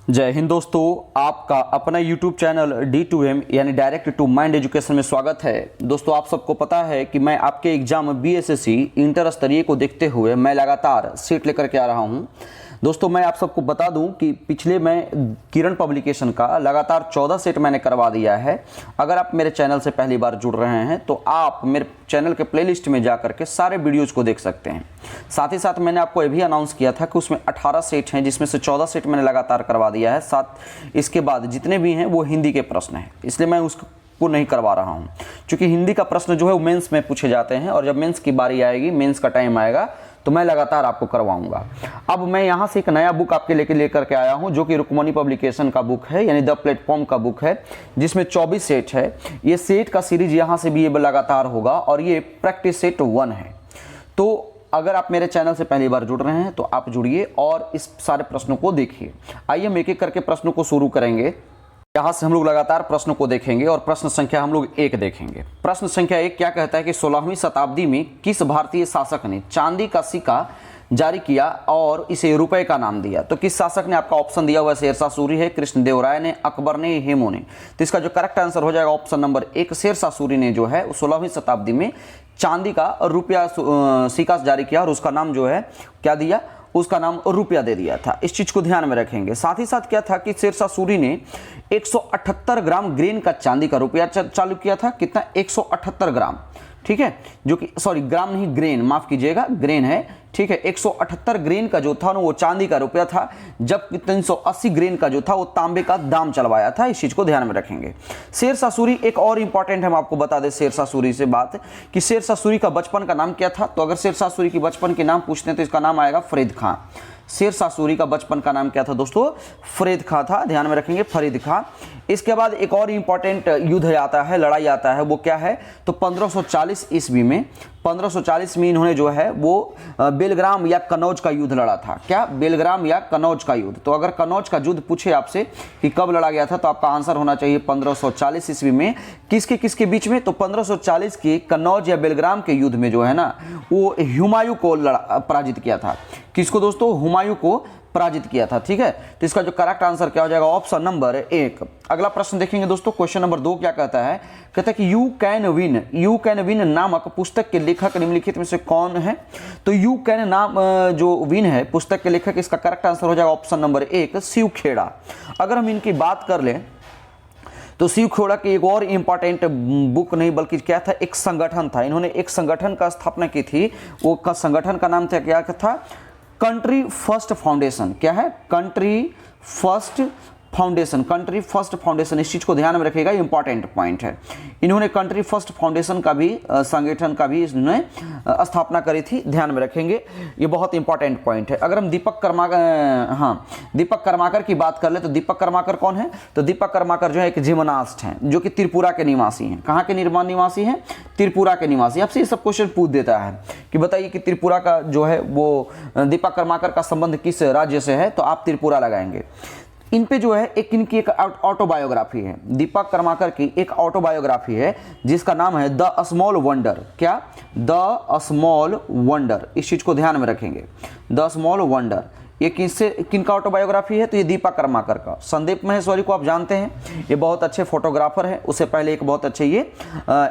जय हिंद दोस्तों, आपका अपना YouTube चैनल D2M यानी डायरेक्ट टू माइंड एजुकेशन में स्वागत है। दोस्तों, आप सबको पता है कि मैं आपके एग्जाम BSSC इंटर स्तरीय को देखते हुए मैं लगातार सेट लेकर के आ रहा हूं। दोस्तों, मैं आप सबको बता दूं कि पिछले मैं किरण पब्लिकेशन का लगातार 14 सेट मैंने करवा दिया है। अगर आप मेरे चैनल से पहली बार जुड़ रहे हैं तो आप मेरे चैनल के प्लेलिस्ट में जा करके सारे वीडियोज को देख सकते हैं। साथ ही साथ मैंने आपको ये भी अनाउंस किया था कि उसमें 18 सेट हैं, जिसमें से 14 सेट मैंने लगातार करवा दिया है। साथ इसके बाद जितने भी हैं वो हिंदी के प्रश्न हैं, इसलिए मैं उसको नहीं करवा रहा हूं, क्योंकि हिंदी का प्रश्न जो है वो मेंस में पूछे जाते हैं और जब मेंस की बारी आएगी, मेंस का टाइम आएगा, तो मैं लगातार आपको करवाऊंगा। अब मैं यहां से एक नया बुक आपके लेकर के आया हूं, जो कि रुक्मणी पब्लिकेशन का बुक है, यानी द प्लेटफॉर्म का बुक है, जिसमें 24 सेट है। ये सेट का सीरीज यहां से भी ये लगातार होगा और ये प्रैक्टिस सेट 1 है। तो अगर आप मेरे चैनल से पहली बार जुड़ रहे हैं तो आप जुड़िए और इस सारे प्रश्नों को देखिए। आइए हम एक एक करके प्रश्नों को शुरू करेंगे। यहाँ से हम लोग लगातार प्रश्नों को देखेंगे और प्रश्न संख्या हम लोग 1 देखेंगे। प्रश्न संख्या 1 क्या कहता है कि 16वीं शताब्दी में किस भारतीय शासक ने चांदी का सिक्का जारी किया और इसे रुपए का नाम दिया? तो किस शासक ने? आपका ऑप्शन दिया हुआ है शेरशाह सूरी है, कृष्णदेवराय ने, अकबर ने, हेमू ने। तो इसका जो करेक्ट आंसर हो जाएगा ऑप्शन नंबर 1, शेरशाह सूरी ने जो है 16वीं शताब्दी में चांदी का रुपया सिक्का जारी किया और उसका नाम जो है क्या दिया? उसका नाम रुपया दे दिया था। इस चीज को ध्यान में रखेंगे। साथ ही साथ क्या था कि शेरशाह सूरी ने 178 ग्राम ग्रेन का चांदी का रुपया चालू किया था। कितना? 178 ग्राम, ठीक है, जो कि सॉरी ग्राम नहीं, ग्रेन, माफ कीजिएगा, ग्रेन है, ठीक है। 178 ग्रेन का जो था ना वो चांदी का रुपया था, जब 380 ग्रेन का जो था वो तांबे का दाम चलवाया था। इस चीज को ध्यान में रखेंगे। शेरशाह सूरी एक और इंपॉर्टेंट हम आपको बता दें शेरशाह सूरी से बात कि शेरशाह सूरी का बचपन का नाम क्या था? तो अगर शेरशाह सूरी की बचपन के नाम पूछते हैं तो इसका नाम आएगा फरीद खां। शेरशाह सूरी का बचपन का नाम क्या था दोस्तों? फरीद खां था, ध्यान में रखेंगे, फरीद खां। इसके बाद एक और इंपॉर्टेंट युद्ध आता है, लड़ाई आता है, वो क्या है? तो 1540 ईस्वी में, 1540 में इन्होंने जो है वो बेलग्राम या कनौज का युद्ध लड़ा था। क्या? बेलग्राम या कनौज का युद्ध। तो अगर कनौज का युद्ध पूछे आपसे कि कब लड़ा गया था, तो आपका आंसर होना चाहिए 1540 ईस्वी में। किसके किसके बीच में? तो 1540 के कनौज या बेलग्राम के युद्ध में जो है ना वो हुमायूं को पराजित किया था। किसको दोस्तों? हुमायूं को पराजित किया था, ठीक है। तो इसका जो करेक्ट आंसर क्या हो जाएगा? Option number 1। अगला प्रश्न देखेंगे दोस्तों, क्वेश्चन नंबर 2 क्या कहता है? कहता है कि यू कैन विन नामक पुस्तक के लेखक निम्नलिखित में से कौन है? तो यू कैन नाम जो विन है पुस्तक के लेखक, इसका करेक्ट आंसर हो जाएगा ऑप्शन नंबर 1, शिव खेड़ा। अगर हम इनकी बात कर लें तो शिव खेड़ा की एक और इंपॉर्टेंट बुक नहीं बल्कि क्या था, एक संगठन था। इन्होंने एक संगठन का स्थापना की थी। वो संगठन का नाम था, क्या था? Country first foundation. क्या है? Country first foundation, country first foundation. इस चीज को ध्यान में रखिएगा, इंपॉर्टेंट पॉइंट है। इन्होंने कंट्री फर्स्ट फाउंडेशन का भी संगठन का भी इन्होंने स्थापना करी थी, ध्यान में रखेंगे, ये बहुत इंपॉर्टेंट पॉइंट है। अगर हम दीपक कर्माकर की बात कर ले तो दीपक कर्माकर कौन है? तो दीपक कर्माकर जो है एक जिम्नास्ट हैं, जो कि त्रिपुरा के निवासी हैं। कहाँ के निवासी हैं? त्रिपुरा के निवासी। आपसे ये सब क्वेश्चन पूछ देता है कि बताइए कि त्रिपुरा का जो है वो दीपक कर्माकर का संबंध किस राज्य से है, तो आप त्रिपुरा लगाएंगे। इन पे जो है इनकी एक ऑटोबायोग्राफी है, दीपक कर्माकर की एक ऑटोबायोग्राफी है जिसका नाम है द स्मॉल वंडर। क्या? The small wonder. इस चीज को ध्यान में रखेंगे, द स्मॉल वंडर। ये किनका ऑटोबायोग्राफी है? तो ये दीपक कर्माकर का। संदीप महेश्वरी को आप जानते हैं, ये बहुत अच्छे फोटोग्राफर हैं। उससे पहले एक बहुत अच्छे ये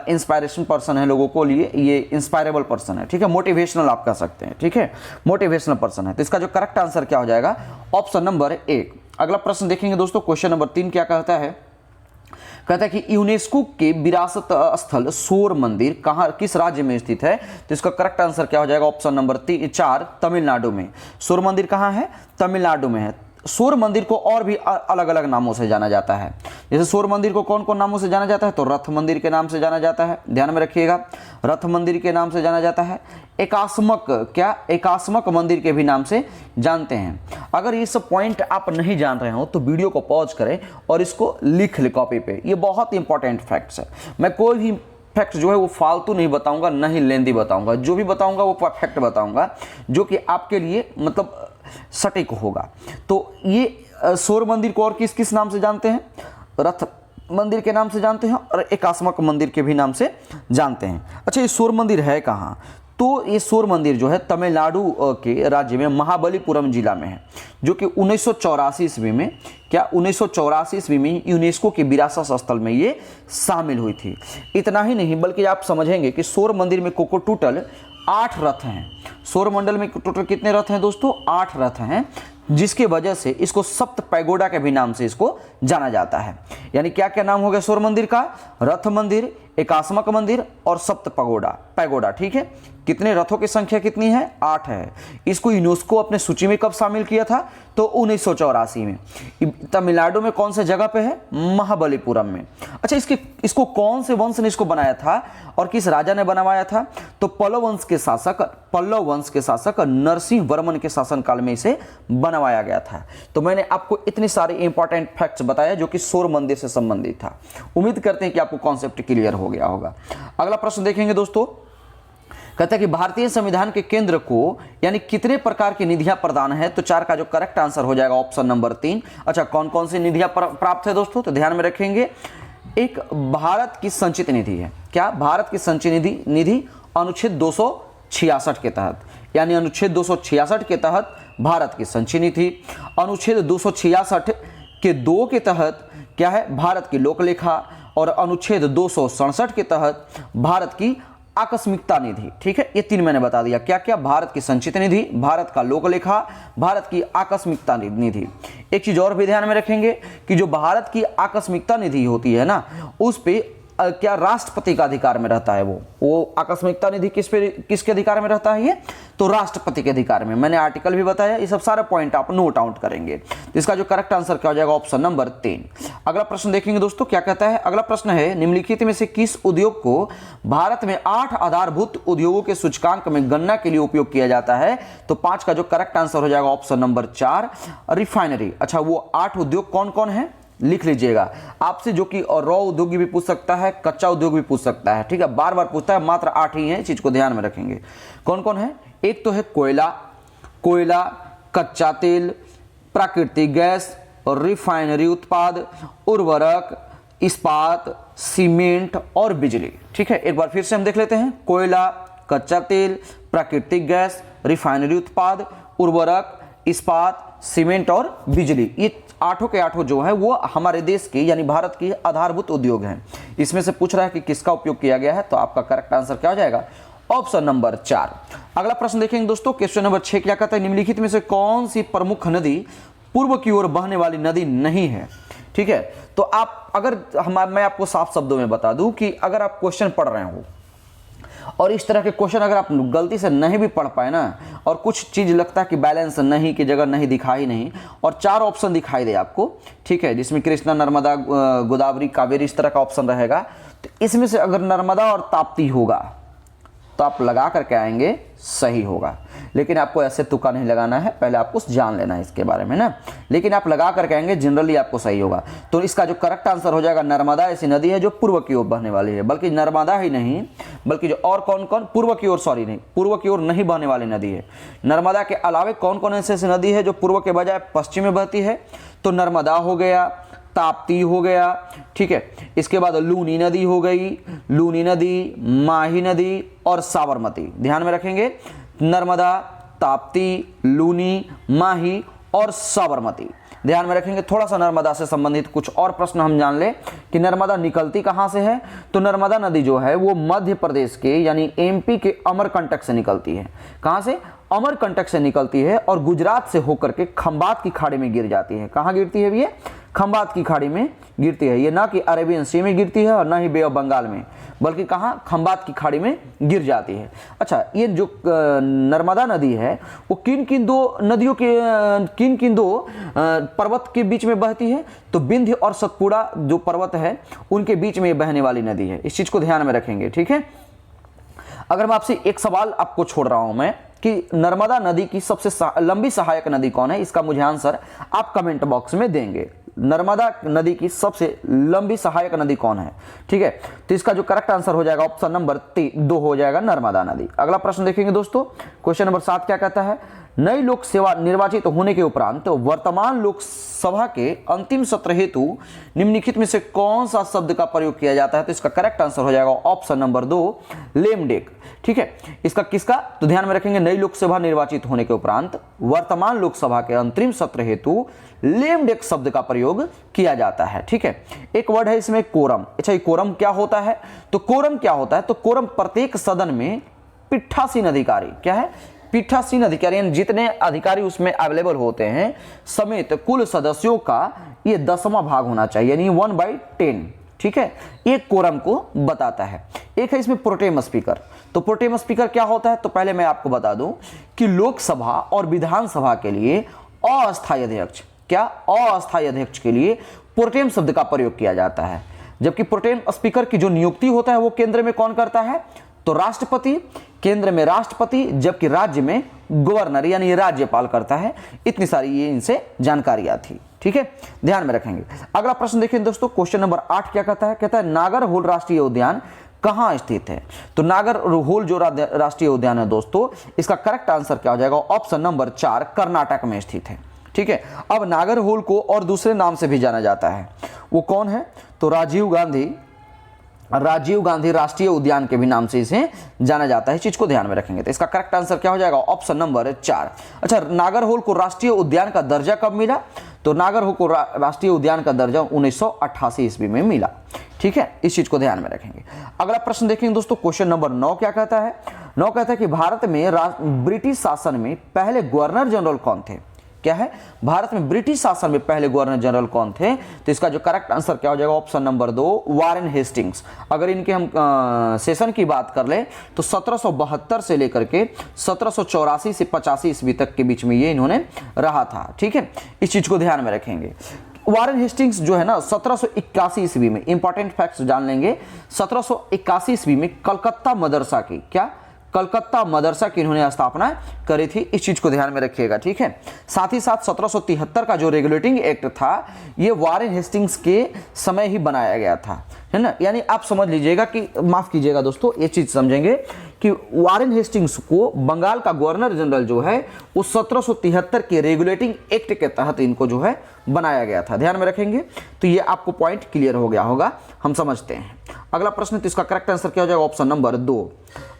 इंस्पायरेशन पर्सन है, लोगों को लिए ये इंस्पायरेबल पर्सन है, ठीक है, मोटिवेशनल आप कह सकते हैं, ठीक है, मोटिवेशनल पर्सन है। तो इसका जो करेक्ट आंसर क्या हो जाएगा? Option number 1। अगला प्रश्न देखेंगे दोस्तों, क्वेश्चन नंबर 3 क्या कहता है? कहता है कि यूनेस्को के विरासत स्थल सूर्य मंदिर कहाँ, किस राज्य में स्थित है? तो इसका करेक्ट आंसर क्या हो जाएगा? ऑप्शन नंबर 4, तमिलनाडु में। सूर्य मंदिर कहाँ है? तमिलनाडु में है। सूर्य मंदिर को और भी अलग अलग नामों से जाना जाता है। जैसे सूर्य मंदिर को कौन कौन नामों से जाना जाता है? तो रथ मंदिर के नाम से जाना जाता है, ध्यान में रखिएगा, रथ मंदिर के नाम से जाना जाता है। एकास्मक, क्या? एकास्मक मंदिर के भी नाम से जानते हैं। अगर ये सब पॉइंट आप नहीं जान रहे हो तो वीडियो को पॉज करें और इसको लिख ले कॉपी पे। ये बहुत इंपॉर्टेंट फैक्ट्स है। मैं कोई भी फैक्ट जो है वो फालतू नहीं बताऊंगा, नहीं लेंदी बताऊंगा। जो भी बताऊंगा वो परफेक्ट बताऊंगा, जो कि आपके लिए मतलब सटीक होगा। तो ये सूर्य मंदिर को और किस किस नाम से जानते हैं? रथ मंदिर के नाम से जानते हैं और एकास्मक मंदिर के भी नाम से जानते हैं। अच्छा, ये सूर्य मंदिर है कहाँ? तो ये सूर्य मंदिर जो है तमिलनाडु के राज्य में महाबलीपुरम जिला में है, जो कि 1984 ईस्वी में 1984 ईस्वी में यूनेस्को के विरासत स्थल में ये शामिल हुई थी। इतना ही नहीं बल्कि आप समझेंगे कि सूर्य मंदिर में कोको टोटल 8 रथ हैं। सौर मंडल में टोटल कितने रथ हैं दोस्तों? 8 रथ हैं, जिसकी वजह से इसको सप्त पैगोडा के भी नाम से इसको जाना जाता है। यानी क्या क्या नाम हो गया सौर मंदिर का? रथ मंदिर, एकास्मक मंदिर और सप्त पैगोडा। ठीक है, कितने रथों की संख्या कितनी है? 8 है। इसको यूनेस्को अपने सूची में कब शामिल किया था? तो 1984 में। तमिलनाडु में कौन से जगह पे है? महाबलीपुरम में। अच्छा, इसको कौन से वंश ने इसको बनाया था और किस राजा ने बनवाया था? तो पल्लव वंश के शासक नरसिंह वर्मन के शासनकाल में इसे बनवाया गया था। तो मैंने आपको इतने सारे इंपॉर्टेंट फैक्ट्स बताया जो कि सौर मंदिर से संबंधित था। उम्मीद करते हैं कि आपको कॉन्सेप्ट क्लियर हो गया होगा। अगला प्रश्न देखेंगे दोस्तों, कहता है कि भारतीय संविधान के केंद्र को यानी कितने प्रकार की निधियां प्रदान है? तो 4 का जो करेक्ट आंसर हो जाएगा ऑप्शन नंबर 3। अच्छा, कौन कौन सी निधियां प्राप्त है दोस्तों? तो ध्यान में रखेंगे, एक भारत की संचित निधि है। क्या? भारत की संचित निधि अनुच्छेद 266 के तहत, यानी अनुच्छेद 266 के तहत भारत की संचित निधि। अनुच्छेद 266 के 2 के तहत क्या है? भारत की लोकलेखा। और अनुच्छेद 267 के तहत भारत की आकस्मिकता निधि। ठीक है, ये 3 मैंने बता दिया। क्या क्या? भारत की संचित निधि, भारत का लोकलेखा, भारत की आकस्मिकता निधि। एक चीज और भी ध्यान में रखेंगे कि जो भारत की आकस्मिकता निधि होती है ना, उस पे क्या राष्ट्रपति का अधिकार में रहता है? वो आकस्मिकता निधि किसके अधिकार में रहता है? ये तो राष्ट्रपति के अधिकार में। मैंने आर्टिकल भी बताया, ये सब सारे पॉइंट आप नोट आउट करेंगे। तो इसका जो करेक्ट आंसर क्या हो जाएगा? Option number 3। अगला प्रश्न देखेंगे दोस्तों, क्या कहता है? अगला प्रश्न है, निम्नलिखित में से किस उद्योग को भारत में 8 आधारभूत उद्योगों के सूचकांक में गणना के लिए उपयोग किया जाता है? तो 5 का जो करेक्ट आंसर हो जाएगा ऑप्शन नंबर 4, रिफाइनरी। अच्छा, वो 8 उद्योग कौन कौन है? लिख लीजिएगा। आपसे जो कि रॉ उद्योग भी पूछ सकता है, कच्चा उद्योग भी पूछ सकता है। ठीक है, बार बार पूछता है, मात्र 8 ही है, इस चीज को ध्यान में रखेंगे। कौन कौन है? एक तो है कोयला, कच्चा तेल, प्राकृतिक गैस, रिफाइनरी उत्पाद, उर्वरक, इस्पात, सीमेंट और बिजली। ठीक है, एक बार फिर से हम देख लेते हैं। कोयला, कच्चा तेल, प्राकृतिक गैस, रिफाइनरी उत्पाद, उर्वरक, इस्पात, सीमेंट और बिजली। ये 8 के 8 जो है वो हमारे देश के यानी भारत के आधारभूत उद्योग हैं। इसमें से पूछ रहा है कि किसका उपयोग किया गया है, तो आपका करेक्ट आंसर क्या हो जाएगा? Option number 4। अगला प्रश्न देखेंगे दोस्तों, क्वेश्चन नंबर 6 क्या कहता है? निम्नलिखित में से कौन सी प्रमुख नदी पूर्व की ओर बहने वाली नदी नहीं है? ठीक है, तो आप अगर मैं आपको साफ शब्दों में बता दूं कि अगर आप क्वेश्चन पढ़ रहे हो और इस तरह के क्वेश्चन अगर आप गलती से नहीं भी पढ़ पाए ना, और कुछ चीज लगता है कि बैलेंस नहीं की जगह नहीं दिखाई नहीं, और 4 ऑप्शन दिखाई दे आपको, ठीक है, जिसमें कृष्णा, नर्मदा, गोदावरी, कावेरी, इस तरह का ऑप्शन रहेगा, तो इसमें से अगर नर्मदा और ताप्ती होगा तो आप लगा करके आएंगे, सही होगा। लेकिन आपको ऐसे तुक्का नहीं लगाना है, पहले आपको जान लेना है इसके बारे में ना, लेकिन आप लगा करके आएंगे, जनरली आपको सही होगा। तो इसका जो करेक्ट आंसर हो जाएगा, नर्मदा ऐसी नदी है जो पूर्व की ओर बहने वाली है। बल्कि नर्मदा ही नहीं, बल्कि जो और कौन कौन पूर्व की ओर नहीं बहने वाली नदी है। नर्मदा के अलावे कौन कौन ऐसी नदी है जो पूर्व के बजाय पश्चिम में बहती है? तो नर्मदा हो गया, ताप्ती हो गया, ठीक है, इसके बाद लूनी नदी हो गई, लूनी नदी, माही नदी और साबरमती। ध्यान में रखेंगे, नर्मदा, ताप्ती, लूनी, माही और साबरमती। ध्यान में रखेंगे। थोड़ा सा नर्मदा से संबंधित कुछ और प्रश्न हम जान ले कि नर्मदा निकलती कहां से है? तो नर्मदा नदी जो है वो मध्य प्रदेश के यानी एमपी के अमरकंटक से निकलती है। कहां से? अमरकंटक से निकलती है और गुजरात से होकर के खंबात की खाड़ी में गिर जाती है। कहां गिरती है ये? खंबात की खाड़ी में गिरती है। ये ना कि अरेबियन सी में गिरती है और ना ही बे ऑफ बंगाल में, बल्कि कहां? खंबात की खाड़ी में गिर जाती है। अच्छा, ये जो नर्मदा नदी है वो किन किन दो पर्वत के बीच में बहती है? तो विंध्य और सतपुड़ा जो पर्वत है उनके बीच में बहने वाली नदी है। इस चीज को ध्यान में रखेंगे, ठीक है। अगर मैं आपसे एक सवाल आपको छोड़ रहा हूं मैं कि नर्मदा नदी की सबसे लंबी सहायक नदी कौन है, इसका मुझे आंसर आप कमेंट बॉक्स में देंगे। नर्मदा नदी की सबसे लंबी सहायक नदी कौन है? ठीक है, तो इसका जो करेक्ट आंसर हो जाएगा ऑप्शन नंबर 2 हो जाएगा, नर्मदा नदी। अगला प्रश्न देखेंगे दोस्तों, क्वेश्चन नंबर 7 क्या कहता है? नई लोक सेवा निर्वाचित होने के उपरांत वर्तमान लोकसभा के अंतिम सत्र हेतु निम्नलिखित में से कौन सा शब्द का प्रयोग किया जाता है? तो इसका करेक्ट आंसर हो जाएगा ऑप्शन नंबर 2 लेम डेक। ठीक है, इसका किसका तो ध्यान में रखेंगे, नई लोकसभा निर्वाचित होने के उपरांत वर्तमान लोकसभा के अंतरिम सत्र हेतु लेम डेक शब्द का प्रयोग किया जाता है। ठीक है, एक वर्ड है इसमें कोरम। अच्छा, ये कोरम क्या होता है? तो कोरम क्या होता है? तो कोरम प्रत्येक सदन में पीठासीन अधिकारी, क्या है? पीठासीन अधिकारी, यानी जितने अधिकारी उसमें अवेलेबल होते हैं समेत कुल सदस्यों का ये 10वां भाग होना चाहिए, यानी 1/10। ठीक है, एक कोरम को बताता है। एक है इसमें प्रोटेम स्पीकर। तो प्रोटेम स्पीकर क्या होता है? तो पहले मैं आपको बता दूं कि लोकसभा और विधानसभा के लिए अस्थायी अध्यक्ष, क्या अस्थायी अध्यक्ष के लिए प्रोटेम शब्द का प्रयोग किया जाता है, जबकि प्रोटेम स्पीकर की जो नियुक्ति होता है वो केंद्र में कौन करता है? तो राष्ट्रपति, केंद्र में राष्ट्रपति, जबकि राज्य में गवर्नर यानी राज्यपाल करता है। इतनी सारी ये इनसे जानकारियां थी। ठीक है, ध्यान में रखेंगे। अगला प्रश्न देखिए दोस्तों, क्वेश्चन नंबर 8 क्या कहता है? कहता है नागरहोल राष्ट्रीय उद्यान कहां स्थित है? तो नागरहोल जो राष्ट्रीय उद्यान है दोस्तों, इसका करेक्ट आंसर क्या हो जाएगा? ऑप्शन नंबर 4 कर्नाटक में स्थित है। ठीक है, अब नागरहोल को और दूसरे नाम से भी जाना जाता है, वो कौन है? तो राजीव गांधी राष्ट्रीय उद्यान के भी नाम से इसे जाना जाता है। इस चीज को ध्यान में रखेंगे। तो इसका करेक्ट आंसर क्या हो जाएगा? Option number 4। अच्छा, नागरहोल को राष्ट्रीय उद्यान का दर्जा कब मिला? तो नागरहोल को राष्ट्रीय उद्यान का दर्जा 1988 ईस्वी में मिला। ठीक है, इस चीज को ध्यान में रखेंगे। अगला प्रश्न देखेंगे दोस्तों, क्वेश्चन नंबर 9 क्या कहता है? 9 कहता है कि भारत में ब्रिटिश शासन में पहले गवर्नर जनरल कौन थे? क्या है? भारत में ब्रिटिश शासन में पहले गवर्नर जनरल कौन थे? तो इसका जो करेक्ट आंसर क्या हो जाएगा? Option number 2 Warren Hastings. अगर इनके हम सेशन की बात कर लें तो 1772 से लेकर के 1784 से 85 ईस्वी तक के बीच में ये इन्होंने रहा था। ठीक है, इस चीज को ध्यान में रखेंगे। वारेन हेस्टिंग्स जो है ना 1781 ईस्वी में, इंपॉर्टेंट फैक्ट्स जान लेंगे, 1781 ईस्वी में कलकत्ता मदरसा की, क्या? कलकत्ता मदरसा की इन्होंने स्थापना करी थी। इस चीज को ध्यान में रखिएगा। ठीक है, साथ ही साथ 1773 का जो रेगुलेटिंग एक्ट था ये वारेन हेस्टिंग्स के समय ही बनाया गया था, है ना। यानी आप समझ लीजिएगा कि, माफ कीजिएगा दोस्तों, ये चीज समझेंगे कि वारेन हेस्टिंग्स को बंगाल का गवर्नर जनरल जो है वो 1773 के रेगुलेटिंग एक्ट के तहत इनको जो है बनाया गया था। ध्यान में रखेंगे। तो ये आपको पॉइंट क्लियर हो गया होगा, हम समझते हैं। अगला प्रश्न, तो इसका करेक्ट आंसर क्या हो जाएगा? Option number 2।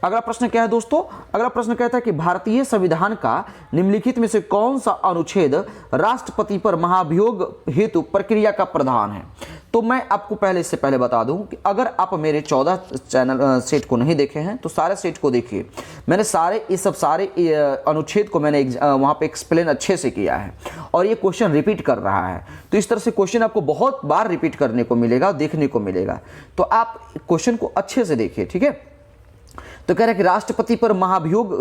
अगला प्रश्न क्या है दोस्तों? अगला प्रश्न कहता है कि भारतीय संविधान का निम्नलिखित में से कौन सा अनुच्छेद राष्ट्रपति पर महाभियोग हेतु प्रक्रिया का प्रावधान है? तो मैं आपको इससे पहले बता दूं कि अगर आप मेरे 14 चैनल सेट को नहीं देखे हैं तो सारे सेट को देखिए। मैंने सारे अनुच्छेद को मैंने वहां पे एक्सप्लेन अच्छे से किया है और ये क्वेश्चन रिपीट कर रहा है। तो इस तरह से क्वेश्चन आपको बहुत बार रिपीट करने को मिलेगा, देखने को मिलेगा। तो आप क्वेश्चन को अच्छे से देखिए। ठीक है, तो कह रहे हैं कि राष्ट्रपति पर महाभियोग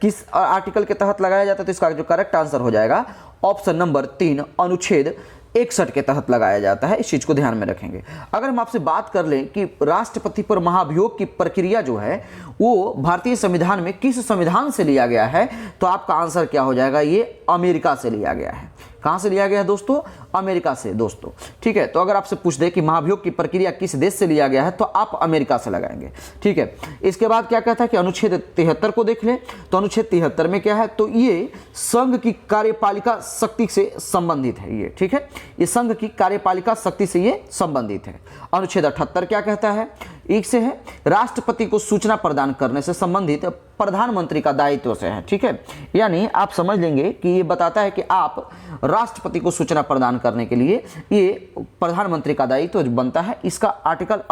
किस आर्टिकल के तहत लगाया जाता है? तो इसका जो करेक्ट आंसर हो जाएगा ऑप्शन नंबर 3 अनुच्छेद 61 के तहत लगाया जाता है। इस चीज को ध्यान में रखेंगे। अगर हम आपसे बात कर लें कि राष्ट्रपति पर महाभियोग की प्रक्रिया जो है वो भारतीय संविधान में किस संविधान से लिया गया है, तो आपका आंसर क्या हो जाएगा? ये अमेरिका से लिया गया है। कहां से लिया गया है दोस्तों? अमेरिका से दोस्तों। ठीक है, तो अगर आपसे पूछ दे कि महाभियोग की प्रक्रिया किस देश से लिया गया है तो आप अमेरिका से लगाएंगे। ठीक है, इसके बाद क्या कहता है कि अनुच्छेद 73 को देख लें। तो अनुच्छेद 73 में क्या है? तो ये संघ की कार्यपालिका शक्ति से संबंधित है ये। ठीक है, ये संघ की कार्यपालिका शक्ति से ये संबंधित है। अनुच्छेद 78 क्या कहता है? एक से है राष्ट्रपति को सूचना प्रदान करने से संबंधित प्रधानमंत्री का दायित्व से है। ठीक है, यानी आप समझ लेंगे कि ये बताता है कि आप राष्ट्रपति को सूचना प्रदान करने के लिए ये प्रधानमंत्री का दायित्व बनता है। इसका आर्टिकल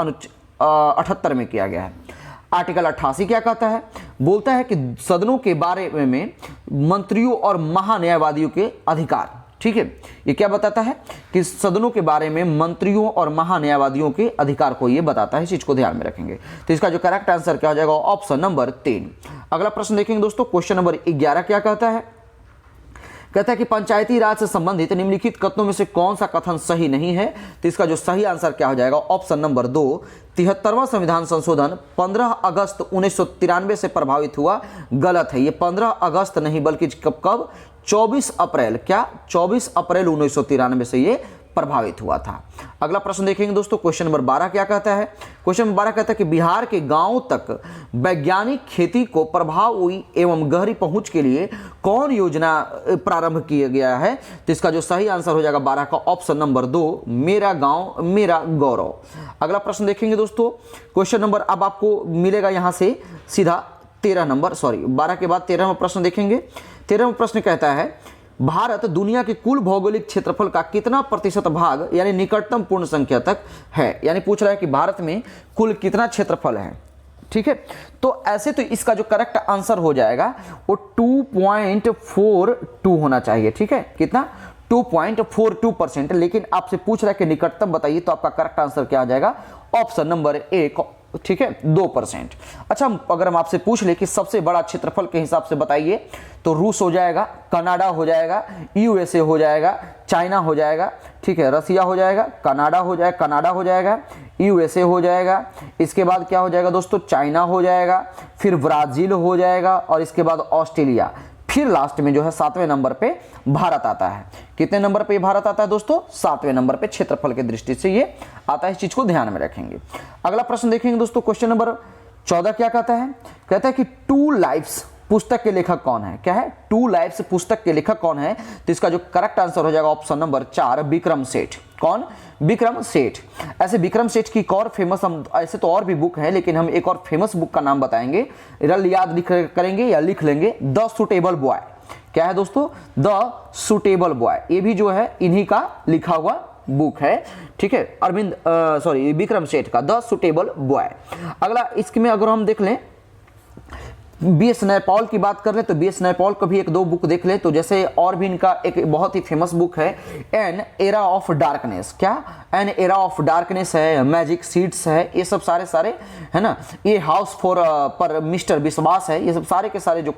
78 में किया गया है। आर्टिकल 88 क्या कहता है? बोलता है कि सदनों के बारे में मंत्रियों और महान्यायवादियों के अधिकार। ठीक है, ये क्या बताता है कि सदनों के बारे में मंत्रियों और महान्यायवादियों के अधिकार को ये बताता है। इस चीज को ध्यान में रखेंगे। तो इसका जो करेक्ट आंसर क्या हो जाएगा? Option number 3। अगला प्रश्न देखेंगे दोस्तों, क्वेश्चन नंबर 11 क्या कहता है? कहता है कि पंचायती राज से संबंधित निम्नलिखित कथनों में से कौन सा कथन सही नहीं है? तो इसका जो सही आंसर क्या हो जाएगा? ऑप्शन नंबर 2 73वां संविधान संशोधन 15 अगस्त 1993 से प्रभावित हुआ, गलत है। ये 15 अगस्त नहीं बल्कि कब 24 अप्रैल, क्या 24 अप्रैल 1993 से ये प्रभावित हुआ था। अगला प्रश्न देखेंगे दोस्तों, क्वेश्चन नंबर 12 क्या कहता है। क्वेश्चन नंबर 12 कहता है कि बिहार के गांवों तक वैज्ञानिक खेती को प्रभाव हुई एवं गहरी पहुंच के लिए कौन योजना प्रारंभ किया गया है। तो इसका जो सही आंसर हो जाएगा 12 का ऑप्शन नंबर 2, मेरा गांव मेरा गौरव। अगला प्रश्न देखेंगे दोस्तों, क्वेश्चन नंबर अब आपको मिलेगा यहां से सीधा 13 नंबर, 12 के बाद 13वां प्रश्न देखेंगे। 13वां प्रश्न कहता है भारत दुनिया के कुल भौगोलिक क्षेत्रफल का कितना प्रतिशत भाग यानी निकटतम पूर्ण संख्या तक है। यानी पूछ रहा है कि भारत में कुल कितना क्षेत्रफल है। ठीक है, तो ऐसे तो इसका जो करेक्ट आंसर हो जाएगा वो 2.42 होना चाहिए। ठीक है, कितना 2.42%। लेकिन आपसे पूछ रहा है कि निकटतम बताइए, तो आपका करेक्ट आंसर क्या आ जाएगा, ऑप्शन नंबर ए। ठीक है, 2%। अच्छा, अगर हम आपसे पूछ ले कि सबसे बड़ा क्षेत्रफल के हिसाब से बताइए, तो रूस हो जाएगा, कनाडा हो जाएगा, यूएसए हो जाएगा, चाइना हो जाएगा, ठीक है, रसिया हो जाएगा, कनाडा हो जाएगा, यूएसए हो जाएगा, इसके बाद क्या हो जाएगा दोस्तों, चाइना हो जाएगा, फिर ब्राजील हो जाएगा, और इसके बाद ऑस्ट्रेलिया, फिर लास्ट में जो है 7वें नंबर पे भारत आता है। कितने नंबर पे भारत आता है दोस्तों, 7वें नंबर पे क्षेत्रफल की दृष्टि से ये आता है। इस चीज को ध्यान में रखेंगे। अगला प्रश्न देखेंगे दोस्तों, क्वेश्चन नंबर 14 क्या कहता है। कहता है कि टू लाइफ्स पुस्तक के लेखक कौन है। क्या है, टू लाइफ्स पुस्तक के लेखक कौन है। तो इसका जो करेक्ट आंसर हो जाएगा ऑप्शन नंबर 4, विक्रम सेठ। कौन, विक्रम सेठ। ऐसे विक्रम सेठ की एक और फेमस, हम ऐसे तो और भी बुक है, लेकिन हम एक और फेमस बुक का नाम बताएंगे, याद करेंगे या लिख लेंगे, द सुटेबल बॉय। क्या है दोस्तों, द सुटेबल बॉय। ये भी जो है इन्हीं का लिखा हुआ बुक है। ठीक है, विक्रम सेठ का द सुटेबल बॉय। अगला इसमें अगर हम देख लें, बी.एस. नैपॉल की बात कर ले तो बी.एस. नैपॉल को भी एक दो बुक देख ले, तो जैसे और भी इनका एक बहुत ही फेमस बुक है एन एरा ऑफ डार्कनेस। क्या, एन एरा ऑफ डार्कनेस है, मैजिक सीड्स है, ये सब सारे है ना, ये हाउस पर मिस्टर विश्वास है, ये सब सारे के सारे जो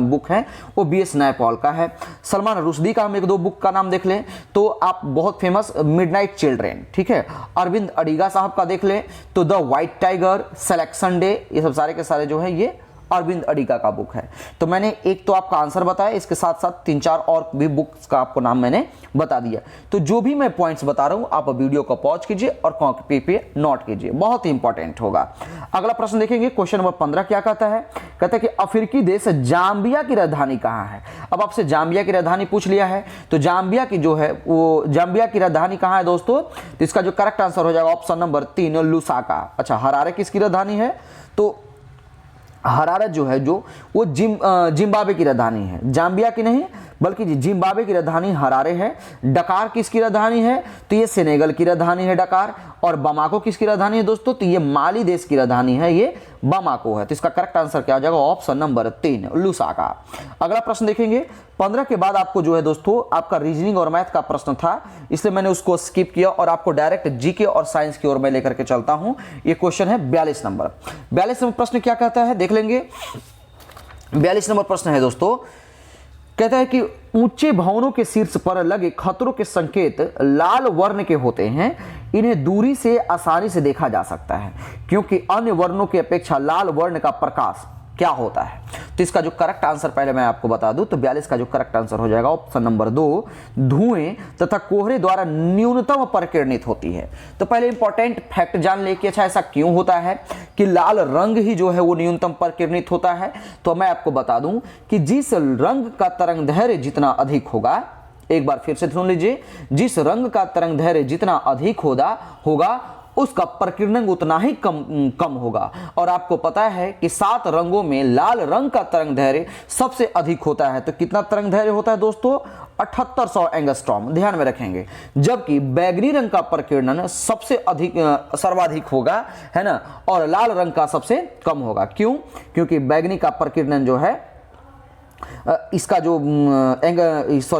बुक हैं वो बी.एस. नैपॉल का है। सलमान रुश्दी का हम एक दो बुक का नाम देख लें तो आप बहुत फेमस मिडनाइट चिल्ड्रेन। ठीक है, अरविंद अडिगा साहब का देख लें तो the white tiger, selection day, ये सब सारे के सारे जो है ये अरविंद अडिगा का बुक है। तो मैंने एक तो आपका आंसर बताया, इसके साथ साथ 3-4 और भी बुक्स का आपको नाम मैंने बता दिया। तो जो भी मैं पॉइंट्स बता रहा हूं आप वीडियो को पॉज कीजिए और कॉपी पे नोट कीजिए, बहुत ही इंपॉर्टेंट होगा। अगला प्रश्न देखेंगे, क्वेश्चन नंबर 15 क्या कहता है। कहता है कि अफ्रीकी देश जाम्बिया की राजधानी कहां है। अब आपसे जाम्बिया की राजधानी पूछ लिया है, तो जाम्बिया की जो है वो जाम्बिया की राजधानी कहां है दोस्तों। तो इसका जो करेक्ट आंसर हो जाएगा ऑप्शन नंबर 3, लुसाका। अच्छा, हरारे किसकी राजधानी है, तो हरारे जो है जो वो जिम्बाब्वे की राजधानी है, जाम्बिया की नहीं बल्कि जिम्बाब्वे की राजधानी हरारे है। डकार किसकी राजधानी है, तो ये सेनेगल की राजधानी है डकार। और बमाको किसकी राजधानी है दोस्तों, तो ये माली देश की राजधानी है, ये बमाको है। तो इसका करेक्ट आंसर क्या हो जाएगा, ऑप्शन नंबर 3, लुसाका। अगला प्रश्न देखेंगे, 15 के बाद आपको जो है दोस्तों आपका रीजनिंग और मैथ का प्रश्न था, इसलिए मैंने उसको स्किप किया और आपको डायरेक्ट जीके और साइंस की ओर मैं लेकर के चलता हूं। ये क्वेश्चन है 42 नंबर। 42 नंबर प्रश्न क्या कहता है देख लेंगे। 42 नंबर प्रश्न है दोस्तों, कहता है कि ऊंचे भवनों के शीर्ष पर लगे खतरों के संकेत लाल वर्ण के होते हैं, इन्हें दूरी से आसानी से देखा जा सकता है क्योंकि अन्य वर्णों की अपेक्षा लाल वर्ण का प्रकाश क्या होता है। तो इसका जो करेक्ट आंसर पहले मैं आपको बता दूं, तो 42 का जो करेक्ट आंसर हो जाएगा ऑप्शन नंबर 2, धुएं तथा कोहरे द्वारा न्यूनतम परिकिरणित होती है। तो पहले इंपॉर्टेंट फैक्ट जान ले कि अच्छा ऐसा क्यों होता है कि लाल रंग ही जो है वो न्यूनतम परिकिरणित होता है। तो मैं आपको बता दूं कि जिस रंग का तरंग दैर्घ्य जितना अधिक होगा, एक बार फिर से सुन लीजिए, जिस रंग का तरंग दैर्घ्य जितना अधिक होगा उसका प्रकीर्णन उतना ही कम होगा। और आपको पता है कि 7 रंगों में लाल रंग का तरंग दैर्घ्य सबसे अधिक होता है। तो कितना तरंग दैर्घ्य होता है दोस्तों, 7800 एंगस्ट्रॉम, ध्यान में रखेंगे। जबकि बैगनी रंग का प्रकीर्णन सबसे अधिक सर्वाधिक होगा, है ना, और लाल रंग का सबसे कम होगा। क्यों, क्योंकि बैगनी का प्रकीर्णन जो है इसका जो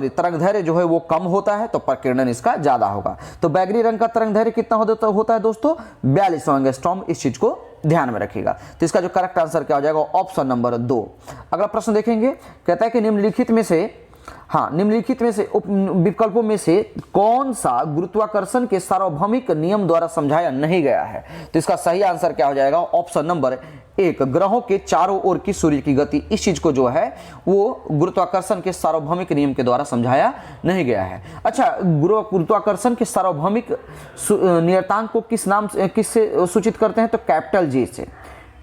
तरंग दैर्घ्य जो है वो कम होता है, तो प्रकीर्णन इसका ज्यादा होगा। तो बैगनी रंग का तरंग दैर्घ्य कितना होता है दोस्तों, 4200 एंगस्ट्रॉम। इस चीज को ध्यान में रखिएगा। तो इसका जो करेक्ट आंसर क्या हो जाएगा, ऑप्शन नंबर 2। अगला प्रश्न देखेंगे, कहता है कि निम्नलिखित में से हाँ, निम्नलिखित में से विकल्पों में से कौन सा गुरुत्वाकर्षण के सार्वभौमिक नियम द्वारा समझाया नहीं गया है? तो इसका सही आंसर क्या हो जाएगा? ऑप्शन नंबर 1, ग्रहों के चारों ओर की सूर्य की गति। इस चीज को जो है वो गुरुत्वाकर्षण के सार्वभौमिक नियम के द्वारा समझाया नहीं गया है। अच्छा, गुरुत्वाकर्षण के सार्वभौमिक नियतांक को किससे सूचित करते हैं? तो कैपिटल जी से।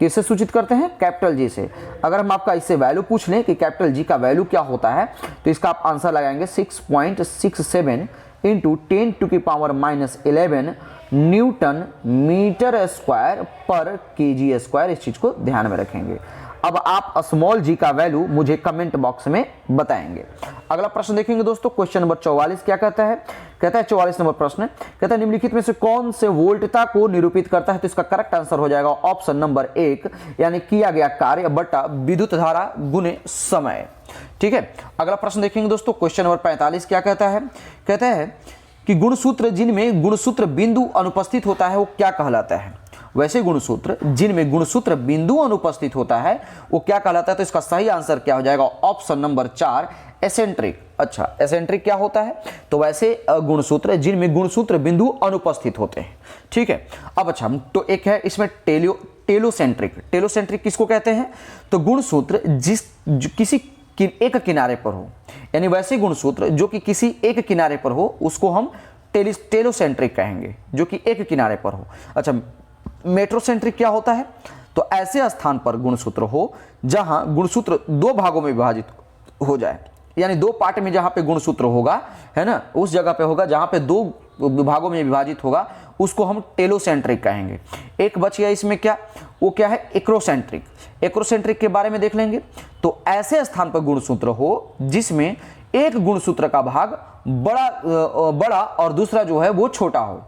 किससे सूचित करते हैं? कैपिटल जी से। अगर हम आपका इससे वैल्यू पूछ लें कि कैपिटल जी का वैल्यू क्या होता है, तो इसका आप आंसर लगाएंगे 6.67 इंटू 10⁻11 न्यूटन मीटर स्क्वायर पर केजी स्क्वायर। इस चीज को ध्यान में रखेंगे। अब आप स्मॉल जी का वैल्यू मुझे कमेंट बॉक्स में बताएंगे। अगला प्रश्न देखेंगे दोस्तों, क्वेश्चन नंबर 44 क्या कहता है? कहता है 44 नंबर प्रश्न कहता है निम्नलिखित में से कौन से वोल्टता को निरूपित करता है? तो इसका करेक्ट आंसर हो जाएगा ऑप्शन नंबर 1, यानी किया गया कार्य बटा विद्युत धारा गुने समय। ठीक है, अगला प्रश्न देखेंगे दोस्तों, क्वेश्चन नंबर 45 क्या कहता है? कहता है कि गुणसूत्र जिनमें गुणसूत्र बिंदु अनुपस्थित होता है वो क्या कहलाता है? वैसे गुणसूत्र जिनमें गुणसूत्र बिंदु अनुपस्थित होता है वो क्या कहलाता है? तो इसका सही आंसर क्या हो जाएगा? Option number 4, eccentric. अच्छा, एसेंट्रिक क्या होता है? तो वैसे गुणसूत्र जिनमें गुणसूत्र बिंदु अनुपस्थित होते हैं। ठीक है, अब अच्छा, तो एक है इसमें टेलोसेंट्रिक। टेलोसेंट्रिक किसको कहते हैं? तो गुणसूत्र किसी एक किनारे पर हो, यानी वैसे गुणसूत्र जो कि किसी एक किनारे पर हो उसको हम टेलोसेंट्रिक कहेंगे, जो कि एक किनारे पर हो। अच्छा, मेट्रोसेंट्रिक क्या होता है? तो ऐसे स्थान पर गुणसूत्र हो जहां गुणसूत्र दो भागों में विभाजित हो जाए, यानी दो पार्ट में जहां पे गुणसूत्र होगा, है ना, उस जगह पे होगा जहां पे दो विभागों में विभाजित होगा, उसको हम टेलोसेंट्रिक कहेंगे। एक बच गया इसमें क्या? वो क्या है? एक्रोसेंट्रिक। एक्रोसेंट्रिक के बारे में देख लेंगे। तो ऐसे स्थान पर गुणसूत्र हो जिसमें एक गुणसूत्र का भाग बड़ा और दूसरा जो है वो छोटा हो,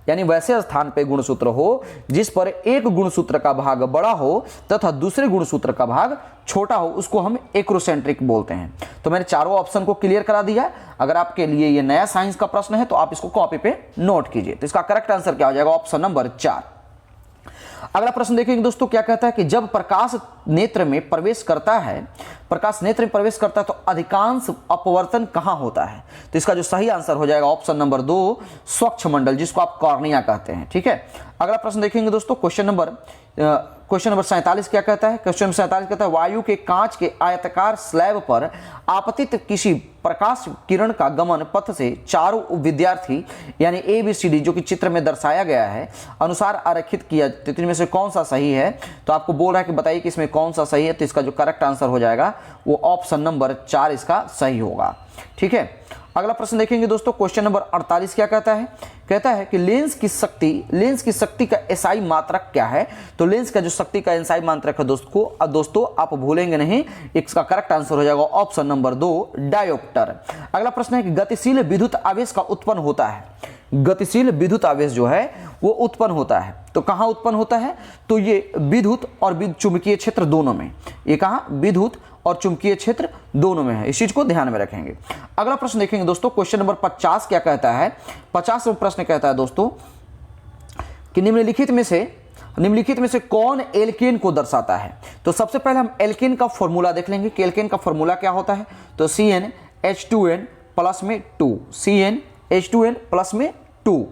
यानी वैसे स्थान पे गुणसूत्र हो जिस पर एक गुणसूत्र का भाग बड़ा हो तथा दूसरे गुणसूत्र का भाग छोटा हो, उसको हम एक्रोसेंट्रिक बोलते हैं। तो मैंने चारों ऑप्शन को क्लियर करा दिया। अगर आपके लिए ये नया साइंस का प्रश्न है तो आप इसको कॉपी पे नोट कीजिए। तो इसका करेक्ट आंसर क्या हो जाएगा? Option number 4। अगला प्रश्न देखेंगे दोस्तों, क्या कहता है कि जब प्रकाश नेत्र में प्रवेश करता है, प्रकाश नेत्र में प्रवेश करता है तो अधिकांश अपवर्तन कहां होता है? तो इसका जो सही आंसर हो जाएगा ऑप्शन नंबर 2, स्वच्छ मंडल, जिसको आप कॉर्निया कहते हैं। ठीक है, अगला प्रश्न देखेंगे दोस्तों, क्वेश्चन नंबर 47 क्या कहता है? क्वेश्चन 47 कहता है वायु के कांच के आयताकार स्लैब पर आपतित किसी प्रकाश किरण का गमन पथ से चारों विद्यार्थी यानी ABCD जो कि चित्र में दर्शाया गया है अनुसार आरेखित किया, तो इनमें से कौन सा सही है? तो आपको बोल रहा है कि बताइए कि इसमें कौन सा सही है। तो इसका जो करेक्ट आंसर हो जाएगा वो ऑप्शन नंबर 4 इसका सही होगा। ठीक है, अगला प्रश्न देखेंगे दोस्तों, क्वेश्चन नंबर 48 क्या कहता है? कहता है कि लेंस की शक्ति का एसआई मात्रक क्या है? तो लेंस का जो शक्ति का एसआई मात्रक है दोस्तों आप भूलेंगे नहीं, इसका करेक्ट आंसर हो जाएगा ऑप्शन नंबर 2, डायोप्टर। अगला प्रश्न है कि गतिशील विद्युत आवेश का उत्पन्न होता है। गतिशील विद्युत आवेश जो है वो उत्पन्न होता है, तो कहां उत्पन्न होता है? तो ये विद्युत और चुंबकीय क्षेत्र दोनों में। ये कहां? विद्युत और चुंबकीय क्षेत्र दोनों में है। इस चीज को ध्यान में रखेंगे। अगला प्रश्न देखेंगे दोस्तों, क्वेश्चन नंबर 50 क्या कहता है? 50 प्रश्न कहता है दोस्तों कि निम्नलिखित में से कौन एल्केन को दर्शाता है? तो सबसे पहले हम एल्केन का फॉर्मूला देख लेंगे कि एल्केन का फॉर्मूला क्या होता है। तो CnH2n प्लस में 2, CnH2n प्लस में 2।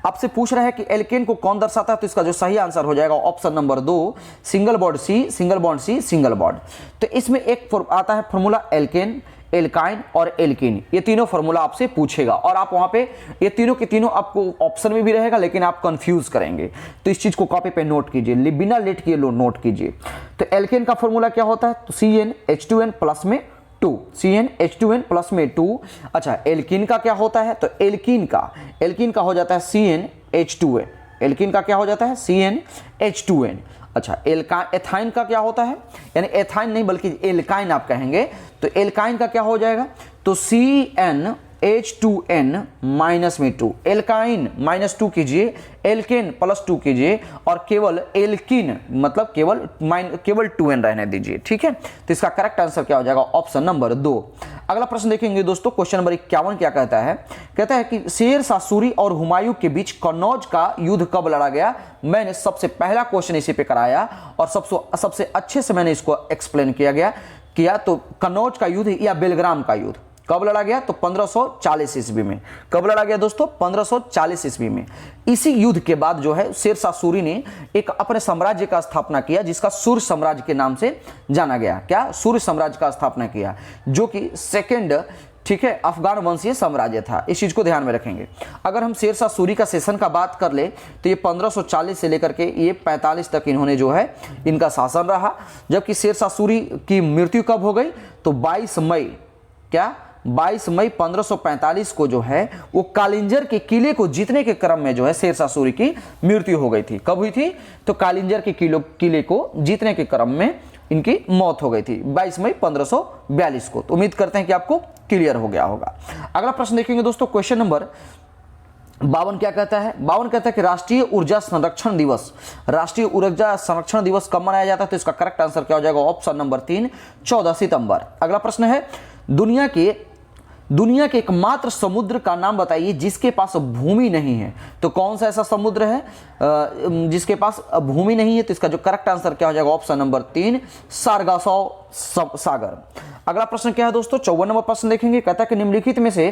आपसे पूछ रहा है कि एल्केन को कौन दर्शाता है? तो इसका जो सही आंसर हो जाएगा option number 2, single bond C, single bond C, single bond. तो इसमें एक आता है फॉर्मूला एल्केन, एल्काइन और एल्कीन, ये तीनों फॉर्मूला आपसे पूछेगा और आप वहां पे ये तीनों के तीनों आपको ऑप्शन में भी रहेगा, लेकिन आप कंफ्यूज करेंगे। तो इस चीज को कॉपी पे नोट कीजिए, बिना लेट किए नोट कीजिए। तो एल्केन का फॉर्मूला क्या होता है? तो CnH2n प्लस में 2, CnH2n प्लस में 2। अच्छा, एल्कीन का क्या होता है? तो एल्कीन का हो जाता है CnH2n। एल्कीन का क्या हो जाता है? CnH2n। अच्छा, एथाइन का क्या होता है? यानी एथाइन नहीं बल्कि एल्काइन आप कहेंगे। तो एल्काइन का क्या हो जाएगा? तो CnH2n माइनस में 2, एल्काइन माइनस 2 कीजिए, एल्केन प्लस 2 कीजिए और केवल एल्कीन मतलब केवल 2n रहने दीजिए। ठीक है, तो इसका करेक्ट आंसर क्या हो जाएगा? Option number 2। अगला प्रश्न देखेंगे दोस्तों, क्वेश्चन नंबर 51 क्या कहता है? कहता है कि शेर शाह सूरी और हुमायूं के बीच कन्नौज का युद्ध कब लड़ा गया? मैंने सबसे पहला क्वेश्चन इसी पे कराया और सबसे अच्छे से मैंने इसको एक्सप्लेन किया। तो कन्नौज का युद्ध या बेलग्राम का युद्ध, कब लड़ा गया? तो 1540 ईस्वी में। कब लड़ा गया दोस्तों? 1540 ईस्वी में। इसी युद्ध के बाद जो है शेरशाह सूरी ने एक अपने साम्राज्य का स्थापना किया जिसका सूर्य साम्राज्य के नाम से जाना गया। क्या? सूर्य साम्राज्य का स्थापना किया, जो कि सेकेंड, ठीक है, अफगान वंशीय साम्राज्य था। इस चीज को ध्यान में रखेंगे। अगर हम शेरशाह सूरी का शासन का बात कर ले तो ये 1540 से लेकर के ये 45 तक इन्होंने जो है इनका शासन रहा। जबकि शेरशाह सूरी की मृत्यु कब हो गई? तो 22 मई, क्या 22 मई 1545 को जो है वो कालिंजर के किले को जीतने के क्रम में जो है शेरशाह सूरी की मृत्यु हो गई थी। कब हुई थी? तो कालिंजर के किले को जीतने के क्रम में इनकी मौत हो गई थी 22 मई 1542 को। तो उम्मीद करते हैं कि आपको क्लियर हो गया होगा। अगला प्रश्न देखेंगे दोस्तों, क्वेश्चन नंबर 52 क्या कहता है? 52 कहता है कि राष्ट्रीय ऊर्जा संरक्षण दिवस, राष्ट्रीय ऊर्जा संरक्षण दिवस कब मनाया जाता है? तो इसका करेक्ट आंसर क्या हो जाएगा? ऑप्शन नंबर 3, 14 सितंबर। अगला प्रश्न है, दुनिया के एकमात्र समुद्र का नाम बताइए जिसके पास भूमि नहीं है। तो कौन सा ऐसा समुद्र है जिसके पास भूमि नहीं है? तो इसका जो करेक्ट आंसर क्या हो जाएगा? ऑप्शन नंबर 3, सारगासो सागर। अगला प्रश्न क्या है दोस्तों? 54 नंबर प्रश्न देखेंगे। कहता है कि निम्नलिखित में से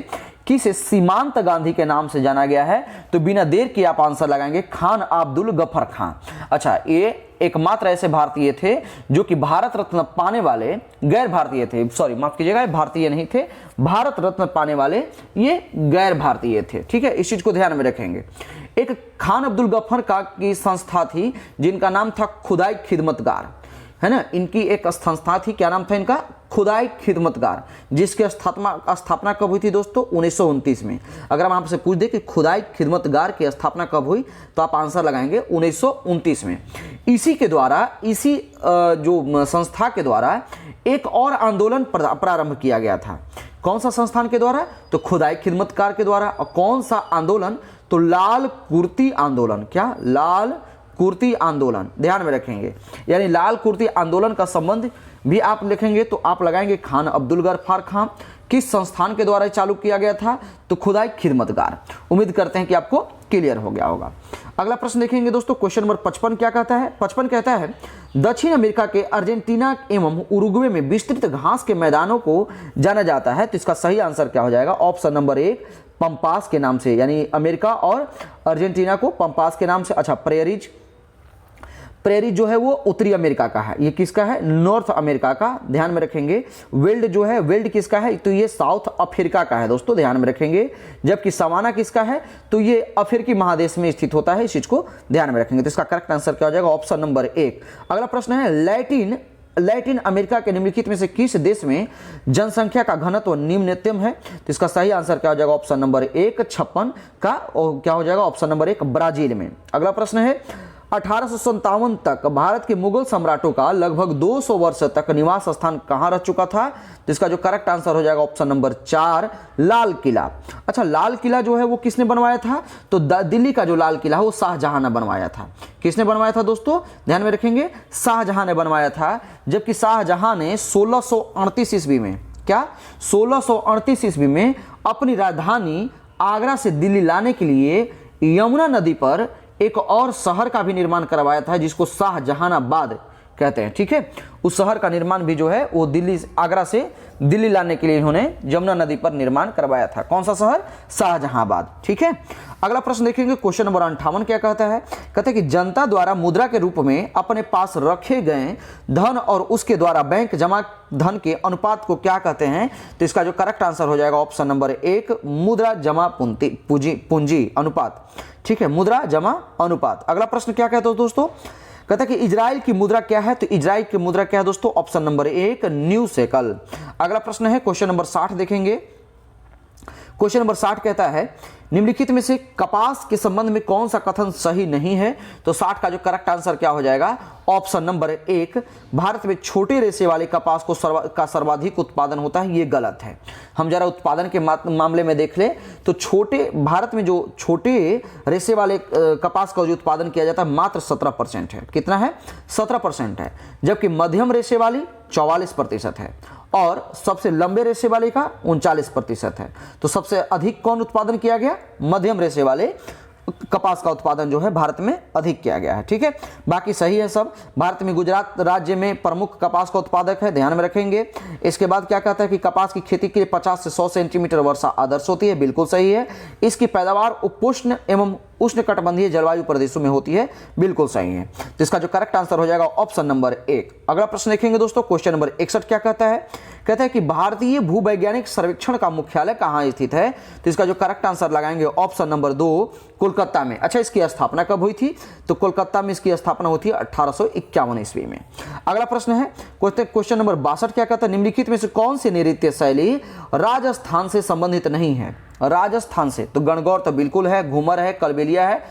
किसे सीमांत गांधी के नाम से जाना गया है? तो बिना देर किए आप आंसर लगाएंगे, खान अब्दुल गफर खान। अच्छा, ये एकमात्र ऐसे भारतीय थे जो कि भारत रत्न पाने वाले, गैर भारतीय थे, सॉरी माफ कीजिएगा, भारतीय नहीं थे, भारत रत्न पाने वाले ये गैर भारतीय थे। ठीक है, इस चीज को ध्यान में रखेंगे। एक खान अब्दुल गफर का की संस्था थी जिनका नाम था खुदाई खिदमतगार, है ना। इनकी एक संस्था थी, क्या नाम था इनका? खुदाई खिदमतगार, जिसकी स्थापना कब हुई थी दोस्तों? 1929 में। अगर हम आपसे पूछ दे कि खुदाई खिदमतगार की स्थापना कब हुई तो आप आंसर लगाएंगे 1929 में। इसी के द्वारा, इसी जो संस्था के द्वारा एक और आंदोलन प्रारंभ किया गया था। कौन सा संस्थान के द्वारा? तो खुदाई खिदमतगार के द्वारा। और कौन सा आंदोलन? तो लाल कुर्ती आंदोलन। क्या? लाल कुर्ती आंदोलन, ध्यान में रखेंगे। यानी लाल कुर्ती आंदोलन का संबंध भी आप लिखेंगे तो आप लगाएंगे खान अब्दुल गफर खान। किस संस्थान के द्वारा चालू किया गया था? तो खुदाई खिदमतगार। उम्मीद करते हैं कि आपको क्लियर हो गया होगा। अगला प्रश्न देखेंगे दोस्तों, क्वेश्चन नंबर 55 क्या कहता है? 55 कहता है, दक्षिण अमेरिका के अर्जेंटीना एवं उरुग्वे में विस्तृत घास के मैदानों को जाना जाता है। तो इसका सही आंसर क्या हो जाएगा? ऑप्शन नंबर 1, पंपास के नाम से। यानी अमेरिका और अर्जेंटीना को पंपास के नाम से। अच्छा, प्रेरी जो है वो उत्तरी अमेरिका का है, ये किसका है? नॉर्थ अमेरिका का, ध्यान में रखेंगे। वेल्ड जो है, वेल्ड किसका है? तो ये साउथ अफ्रीका का है दोस्तों, ध्यान में रखेंगे। जबकि सवाना किसका है? तो ये अफ्रीकी महादेश में स्थित होता है, इस चीज को ध्यान में रखेंगे। तो इसका करेक्ट आंसर क्या हो जाएगा? Option number 1। अगला प्रश्न है, लैटिन अमेरिका के निम्नलिखित में से किस देश में जनसंख्या का घनत्व निम्नतम है? तो इसका सही आंसर क्या हो जाएगा? ऑप्शन नंबर 1, 56 का। और क्या हो जाएगा? ऑप्शन नंबर 1, ब्राजील में। अगला प्रश्न है, 1857 तक भारत के मुगल सम्राटों का लगभग 200 वर्ष तक निवास स्थान कहां रह चुका था? तो इसका जो करेक्ट आंसर हो जाएगा ऑप्शन नंबर 4, लाल किला। अच्छा, लाल किला जो है वो किसने बनवाया था? तो दिल्ली का जो लाल किला है वो शाहजहां ने बनवाया था। किसने बनवाया था दोस्तों? ध्यान में रखेंगे, शाहजहां ने बनवाया था। जबकि शाहजहां ने 1638 ईस्वी में, क्या 1638 ईस्वी में अपनी राजधानी आगरा से दिल्ली लाने के लिए यमुना नदी पर एक और शहर का भी निर्माण करवाया था जिसको शाहजहानाबाद कहते हैं। ठीक है, उस शहर का निर्माण भी जो है वो दिल्ली, आगरा से दिल्ली लाने के लिए इन्होंने यमुना नदी पर निर्माण करवाया था। कौन सा शहर? शाहजहानाबाद। ठीक है, अगला प्रश्न देखेंगे, क्वेश्चन नंबर 58 क्या कहता है? कहता है कि जनता द्वारा मुद्रा के रूप में अपने पास रखे गए धन और उसके द्वारा बैंक जमा धन के अनुपात को क्या कहते हैं? तो इसका जो करेक्ट आंसर हो जाएगा ऑप्शन नंबर 1, मुद्रा जमा पूंजी अनुपात। ठीक है, मुद्रा जमा अनुपात। अगला प्रश्न क्या कहते हो दोस्तों? कहता है कि इजराइल की मुद्रा क्या है? तो इजराइल की मुद्रा क्या है दोस्तों? Option number 1, new shackle. अगला प्रश्न है क्वेश्चन नंबर 60 देखेंगे। क्वेश्चन नंबर 60 कहता है, निम्नलिखित में से कपास के संबंध में कौन सा कथन सही नहीं है? तो 60 का जो करेक्ट आंसर क्या हो जाएगा? ऑप्शन नंबर 1, भारत में छोटे रेशे वाले कपास को सर्वाधिक उत्पादन होता है, ये गलत है। हम जरा उत्पादन के मामले में देख ले तो भारत में जो छोटे रेशे वाले कपास का जो उत्पादन किया जाता है मात्र 17% है। कितना है? 17% है। जबकि मध्यम रेशे वाली 44% है और सबसे लंबे रेशे वाले का 39% है। तो सबसे अधिक कौन उत्पादन किया गया? मध्यम रेशे वाले कपास का उत्पादन जो है भारत में अधिक किया गया है। ठीक है, बाकी सही है सब। भारत में गुजरात राज्य में प्रमुख कपास का उत्पादक है, ध्यान में रखेंगे। इसके बाद क्या कहता है कि कपास की खेती के लिए 50 से 100 सेंटीमीटर वर्षा आदर्श होती है, बिल्कुल सही है। इसकी पैदावार उपोष्ण एवं उष्णकटिबंधीय जलवायु प्रदेशों में होती है, बिल्कुल सही है। तो इसका जो करेक्ट आंसर हो जाएगा ऑप्शन नंबर 1। अगला प्रश्न देखेंगे दोस्तों, क्वेश्चन नंबर 61 क्या कहता है? कहता है कि भारतीय भूवैज्ञानिक सर्वेक्षण का मुख्यालय कहाँ स्थित है? तो इसका जो करेक्ट आंसर लगाएंगे ऑप्शन नंबर 2, कोलकाता में। अच्छा, इसकी स्थापना कब हुई थी? तो कोलकाता में इसकी स्थापना हुई थी 1851 ईस्वी में। अगला प्रश्न है क्वेश्चन नंबर 62 क्या कहता है? निम्नलिखित में से कौन सी नृत्य शैली राजस्थान से संबंधित नहीं है? राजस्थान से तो गणगौर तो बिल्कुल है, घूमर है, कलबेलिया है,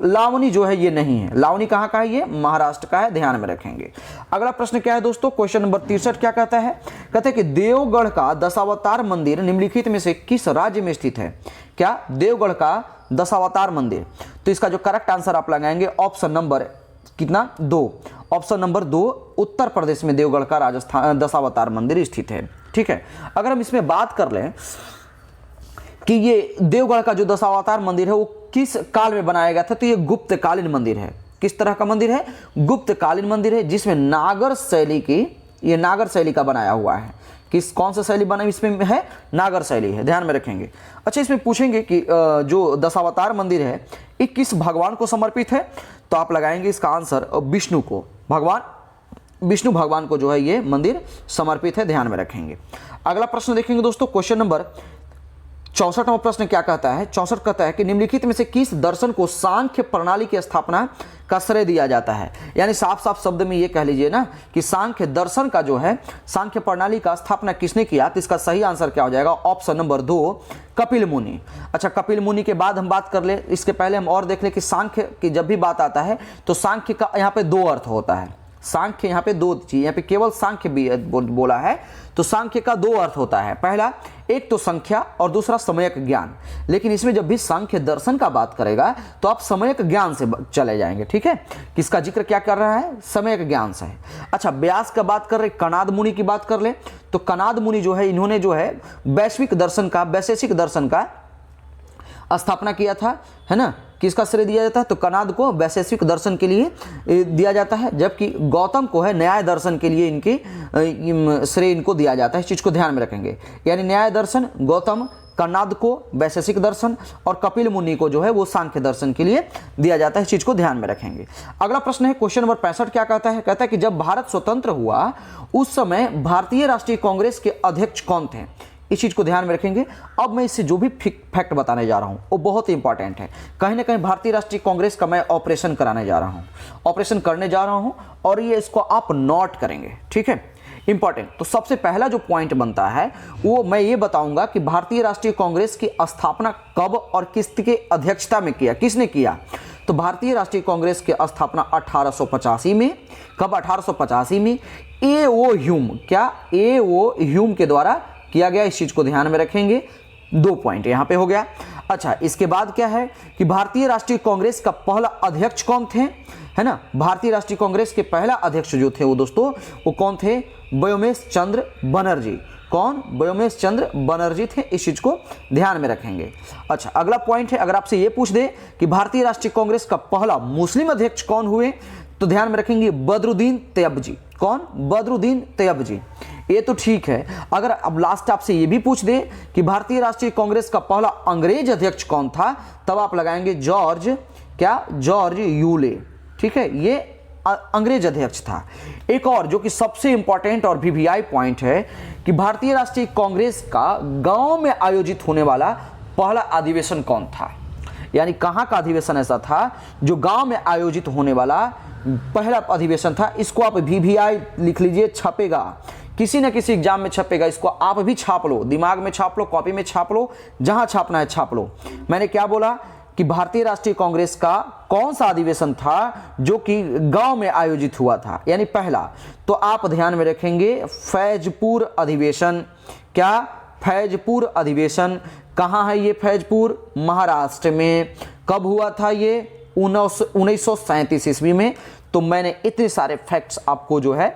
लावनी जो है ये नहीं है। लावनी कहाँ का है? ये महाराष्ट्र का है, ध्यान में रखेंगे। अगला प्रश्न क्या है दोस्तों? क्वेश्चन नंबर 63 क्या कहता है? कहता है कि देवगढ़ का दशावतार मंदिर निम्नलिखित में से किस राज्य में स्थित है? क्या? देवगढ़ का दशावतार मंदिर। तो इसका जो करेक्ट आंसर आप लगाएंगे ऑप्शन नंबर कितना? 2। ऑप्शन नंबर 2, उत्तर प्रदेश में देवगढ़ का राजस्थान दशावतार मंदिर स्थित है। ठीक है, अगर हम इसमें बात कर लें कि ये देवगढ़ का जो दशावतार मंदिर है वो किस काल में बनाया गया था, तो ये गुप्त कालीन मंदिर है। किस तरह का मंदिर है? गुप्त कालीन मंदिर है, जिसमें नागर शैली की, ये नागर शैली का बनाया हुआ है। कौन सा शैली बना इसमें है? नागर शैली है, ध्यान में रखेंगे। अच्छा, इसमें पूछेंगे कि जो दशावतार मंदिर है ये किस भगवान को समर्पित है? तो आप लगाएंगे इसका आंसर विष्णु को, विष्णु भगवान को जो है ये मंदिर समर्पित है, ध्यान में रखेंगे। अगला प्रश्न देखेंगे दोस्तों, क्वेश्चन नंबर 64वां प्रश्न क्या कहता है? 64 कहता है कि निम्नलिखित में से किस दर्शन को सांख्य प्रणाली की स्थापना का श्रेय दिया जाता है? यानी साफ साफ शब्द में ये कह लीजिए ना कि सांख्य दर्शन का जो है, सांख्य प्रणाली का स्थापना किसने किया? तो इसका सही आंसर क्या हो जाएगा? ऑप्शन नंबर 2, कपिल मुनि। अच्छा, कपिल मुनि के बाद हम बात कर ले, इसके पहले हम और देख ले कि सांख्य की जब भी बात आता है तो सांख्य का यहाँ पे 2 अर्थ होता है। सांख्य यहाँ पे 2 चीज, यहाँ पे केवल सांख्य भी बोला है, तो सांख्य का 2 अर्थ होता है। पहला, एक तो संख्या और दूसरा समयक ज्ञान। लेकिन इसमें जब भी सांख्य दर्शन का बात करेगा तो आप समयक ज्ञान से चले जाएंगे। ठीक है, किसका जिक्र क्या कर रहा है? समयक ज्ञान से है। अच्छा, व्यास का बात कर रहे, कणाद मुनि की बात कर ले, तो कणाद मुनि जो है इन्होंने जो है वैश्विक दर्शन का स्थापना किया था, है ना। किसका श्रेय दिया जाता है? तो कणाद को वैशेषिक दर्शन के लिए दिया जाता है, जबकि गौतम को है न्याय दर्शन के लिए इनकी श्रेय इनको दिया जाता है। इस चीज को ध्यान में रखेंगे, यानी न्याय दर्शन गौतम, कणाद को वैशेषिक दर्शन और कपिल मुनि को जो है वो सांख्य दर्शन के लिए दिया जाता है। इस चीज को ध्यान में रखेंगे। अगला प्रश्न है क्वेश्चन नंबर 65 क्या कहता है? कहता है कि जब भारत स्वतंत्र हुआ उस समय भारतीय राष्ट्रीय कांग्रेस के अध्यक्ष कौन थे? इस चीज को ध्यान में रखेंगे। अब मैं इससे जो भी फैक्ट बताने जा रहा हूं वो बहुत ही इंपॉर्टेंट है। कहीं ना कहीं भारतीय राष्ट्रीय कांग्रेस का मैं ऑपरेशन कराने जा रहा हूं, ऑपरेशन करने जा रहा हूं, और ये इसको आप नोट करेंगे। ठीक है, इंपॉर्टेंट। तो सबसे पहला जो पॉइंट बनता है वो मैं ये बताऊंगा कि भारतीय राष्ट्रीय कांग्रेस की स्थापना कब और किसके अध्यक्षता में किया, किसने किया? तो भारतीय राष्ट्रीय कांग्रेस की स्थापना 1885 में। कब? 1885 में A.O. ह्यूम, क्या? A.O. ह्यूम के द्वारा किया गया। इस चीज को ध्यान में रखेंगे। 2 पॉइंट यहां पे हो गया। अच्छा, इसके बाद क्या है कि भारतीय राष्ट्रीय कांग्रेस का पहला अध्यक्ष कौन थे, है ना। भारतीय राष्ट्रीय कांग्रेस के पहला अध्यक्ष जो थे वो दोस्तों वो कौन थे? व्योमेश चंद्र बनर्जी। कौन? व्योमेश चंद्र बनर्जी थे। इस चीज को ध्यान में रखेंगे। अच्छा, अगला पॉइंट है, अगर आपसे ये पूछ दे कि भारतीय राष्ट्रीय कांग्रेस का पहला मुस्लिम अध्यक्ष कौन हुए, तो ध्यान में रखेंगे बदरुद्दीन तैयबजी। कौन? बदरुद्दीन तैयबजी। ये तो ठीक है। अगर अब लास्ट आपसे ये भी पूछ दे कि भारतीय राष्ट्रीय कांग्रेस का पहला अंग्रेज अध्यक्ष कौन था, तब आप लगाएंगे जॉर्ज, क्या? George Yule. ठीक है, ये अंग्रेज अध्यक्ष था। एक और जो कि सबसे इंपॉर्टेंट और वीवीआई पॉइंट है कि भारतीय राष्ट्रीय कांग्रेस का गांव में आयोजित होने वाला पहला अधिवेशन कौन था? यानी कहां का अधिवेशन ऐसा था जो गांव में आयोजित होने वाला पहला अधिवेशन था? इसको आप वीवीआई लिख लीजिए, छपेगा किसी न किसी एग्जाम में छपेगा। इसको आप भी छाप लो, दिमाग में छाप लो, कॉपी में छाप लो, जहां छापना है छाप लो। मैंने क्या बोला कि भारतीय राष्ट्रीय कांग्रेस का कौन सा अधिवेशन था जो कि गांव में आयोजित हुआ था, यानी पहला। तो आप ध्यान में रखेंगे फैजपुर अधिवेशन। क्या? फैजपुर अधिवेशन। कहां है ये फैजपुर? महाराष्ट्र में। कब हुआ था ये? 1937 ईस्वी में। तो मैंने इतने सारे फैक्ट्स आपको जो है